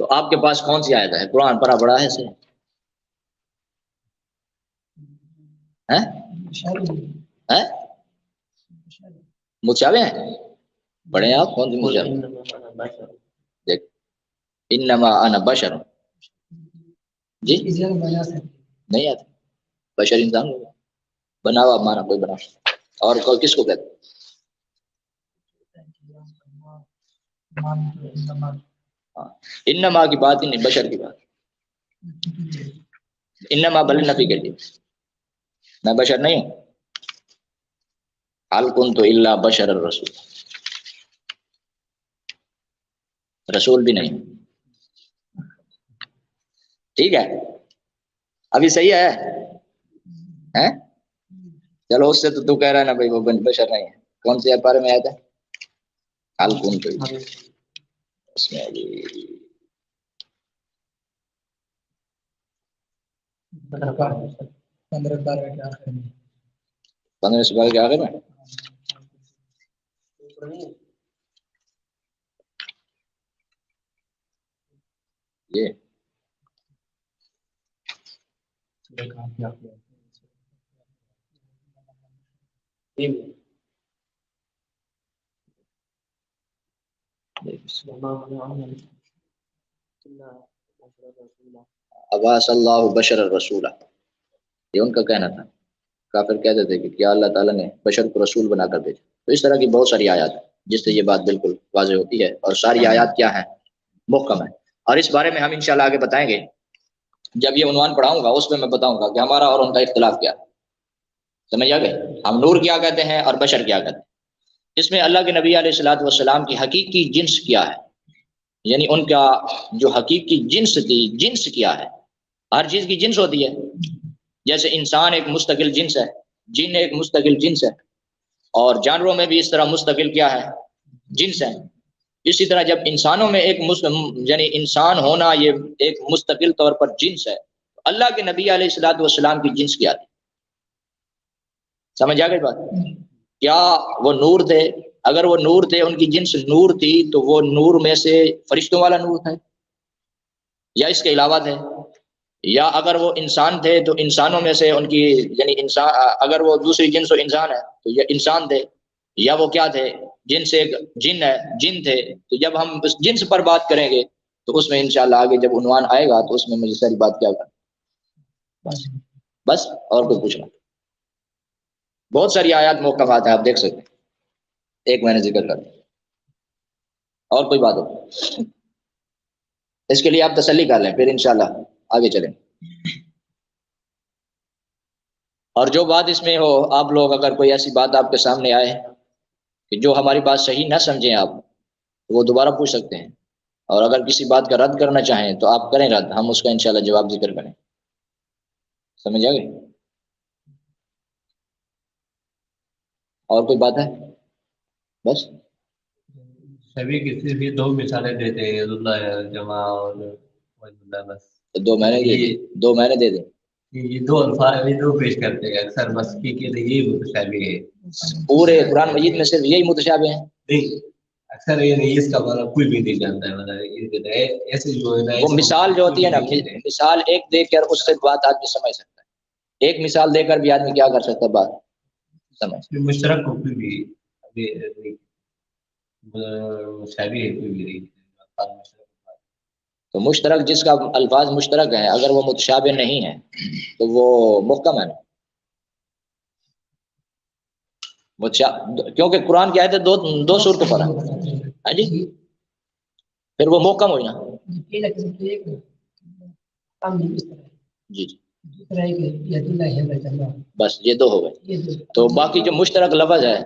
تو آپ کے پاس کون سی آیت ہے؟ قرآن پڑھا بڑا ہے سے متشابہ ہیں؟ پڑھیں آپ، کون سی متشابہ؟ دیکھ انما انا بشر، جی نہیں آتا. بشر انسان ہوگا، بنا ہوا مانا کوئی بنا. اور کوئی کس کو کہتے ہیں؟ انما کی بات ہی نہیں، بشر کی بات. انما بل نفی کے لیے، میں بشر نہیں ہوں. حال کن تو اللہ بشر الرسول، رسول بھی نہیں. ٹھیک ہے، ابھی صحیح ہے؟ چلو اس سے تو کہہ رہا ہے نا بھائی وہ بشر نہیں ہے. کون سے پارے میں آیا تھا؟ حال کن تو اس میں 15 سپارے کے آخر میں یہ عباس اللہ بشر الرسول، یہ ان کا کہنا تھا. کافر کہتے تھے کہ کیا اللہ تعالیٰ نے بشر کو رسول بنا کر بھیجا. تو اس طرح کی بہت ساری آیات ہیں جس سے یہ بات بالکل واضح ہوتی ہے، اور ساری آیات کیا ہیں؟ محکم ہے. اور اس بارے میں ہم انشاءاللہ آگے بتائیں گے. جب یہ عنوان پڑھاؤں گا اس میں میں بتاؤں گا کہ ہمارا اور ان کا اختلاف کیا ہے. سمجھ آ گئے؟ ہم نور کیا کہتے ہیں اور بشر کیا کہتے ہیں. اس میں اللہ کے نبی علیہ الصلوۃ والسلام کی حقیقی جنس کیا ہے، یعنی ان کا جو حقیقی جنس تھی، جنس کیا ہے. ہر چیز کی جنس ہوتی ہے. جیسے انسان ایک مستقل جنس ہے، جن ایک مستقل جنس ہے، اور جانوروں میں بھی اس طرح مستقل کیا ہے؟ جنس ہے. اسی طرح جب انسانوں میں ایک یعنی انسان ہونا یہ ایک مستقل طور پر جنس ہے، اللہ کے نبی علیہ الصلوۃ والسلام کی جنس کیا تھی؟ سمجھ آ گئی بات؟ کیا وہ نور تھے؟ اگر وہ نور تھے، ان کی جنس نور تھی، تو وہ نور میں سے فرشتوں والا نور تھا یا اس کے علاوہ تھے؟ یا اگر وہ انسان تھے تو انسانوں میں سے ان کی یعنی انسان، اگر وہ دوسری جنس و انسان ہے تو یہ انسان تھے، یا وہ کیا تھے؟ جن سے ایک جن ہے، جن تھے. تو جب ہم اس جنس پر بات کریں گے تو اس میں انشاءاللہ آگے جب عنوان آئے گا تو اس میں مجھے ساری بات کیا ہوگا. بس اور کوئی پوچھنا؟ بہت ساری آیات محکمات ہیں، آپ دیکھ سکتے ہیں. ایک میں نے ذکر کر دیا. اور کوئی بات ہو اس کے لیے آپ تسلی کر لیں، پھر انشاءاللہ آگے چلیں. اور جو بات اس میں ہو، آپ لوگ اگر کوئی ایسی بات آپ کے سامنے آئے کہ جو ہماری بات صحیح نہ سمجھیں آپ، وہ دوبارہ پوچھ سکتے ہیں. اور اگر کسی بات کا رد کرنا چاہیں تو آپ کریں رد، ہم اس کا انشاءاللہ جواب ذکر کریں. سمجھ آ گئی؟ اور کوئی بات ہے؟ بس سبھی کی صرف یہ 2 مثالیں دیتے ہیں، اللہ جمع اور بس. دو میں نے دے دیں. یہ 2 الفاظ، یہ 2 پیش کرتے ہیں اکثر، بس کی یہ متشابہ ہے. پورے قرآن مجید میں صرف یہی متشابہ ہیں. نہیں، اکثر یہ نہیں، اس کا مطلب کوئی بھی نہیں جانتا ہے. مطلب ایسے جو ہے نا، وہ مثال جو ہوتی ہے نا، مثال ایک دے کر اس سے بات آدمی سمجھ سکتا ہے. ایک مثال دے کر بھی آدمی کیا کر سکتا ہے؟ بات سمجھ. مشترک کو کوئی بھی مشابہ ہے کوئی بھی نہیں الفاظ مشترک تو مشترک جس کا الفاظ مشترک ہیں اگر وہ متشابہ نہیں ہیں تو وہ محکم ہے نا کیونکہ قرآن کی آیت دو صورتوں پر ہے ہاں جی پھر وہ محکم ہوئی نا جی جی بس یہ دو ہو گئے تو باقی جو مشترک لفظ ہے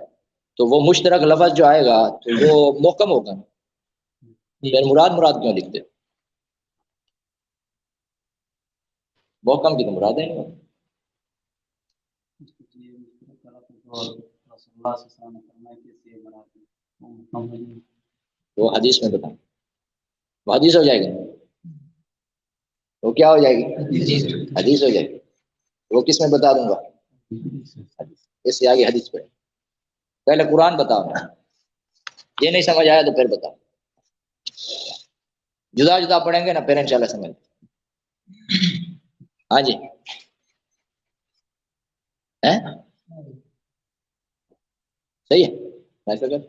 تو وہ مشترک لفظ جو آئے گا تو وہ محکم ہوگا پھر مراد کیوں لکھتے محکم کی تو مراد ہے نہیں وہ حدیث میں بتائیں وہ حدیث ہو جائے گی وہ کیا ہو جائے گی حدیث ہو جائے گی وہ کس میں بتا دوں گا اس سے آگے حدیث پڑھیں پہلے قرآن بتاؤ یہ نہیں سمجھ آیا تو پھر بتاؤ جدا جدا پڑھیں گے نا پھر انشاءاللہ سمجھ ہاں جی صحیح ہے ایسا کر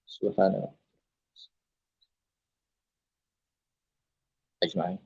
سبحان اللہ اجمعین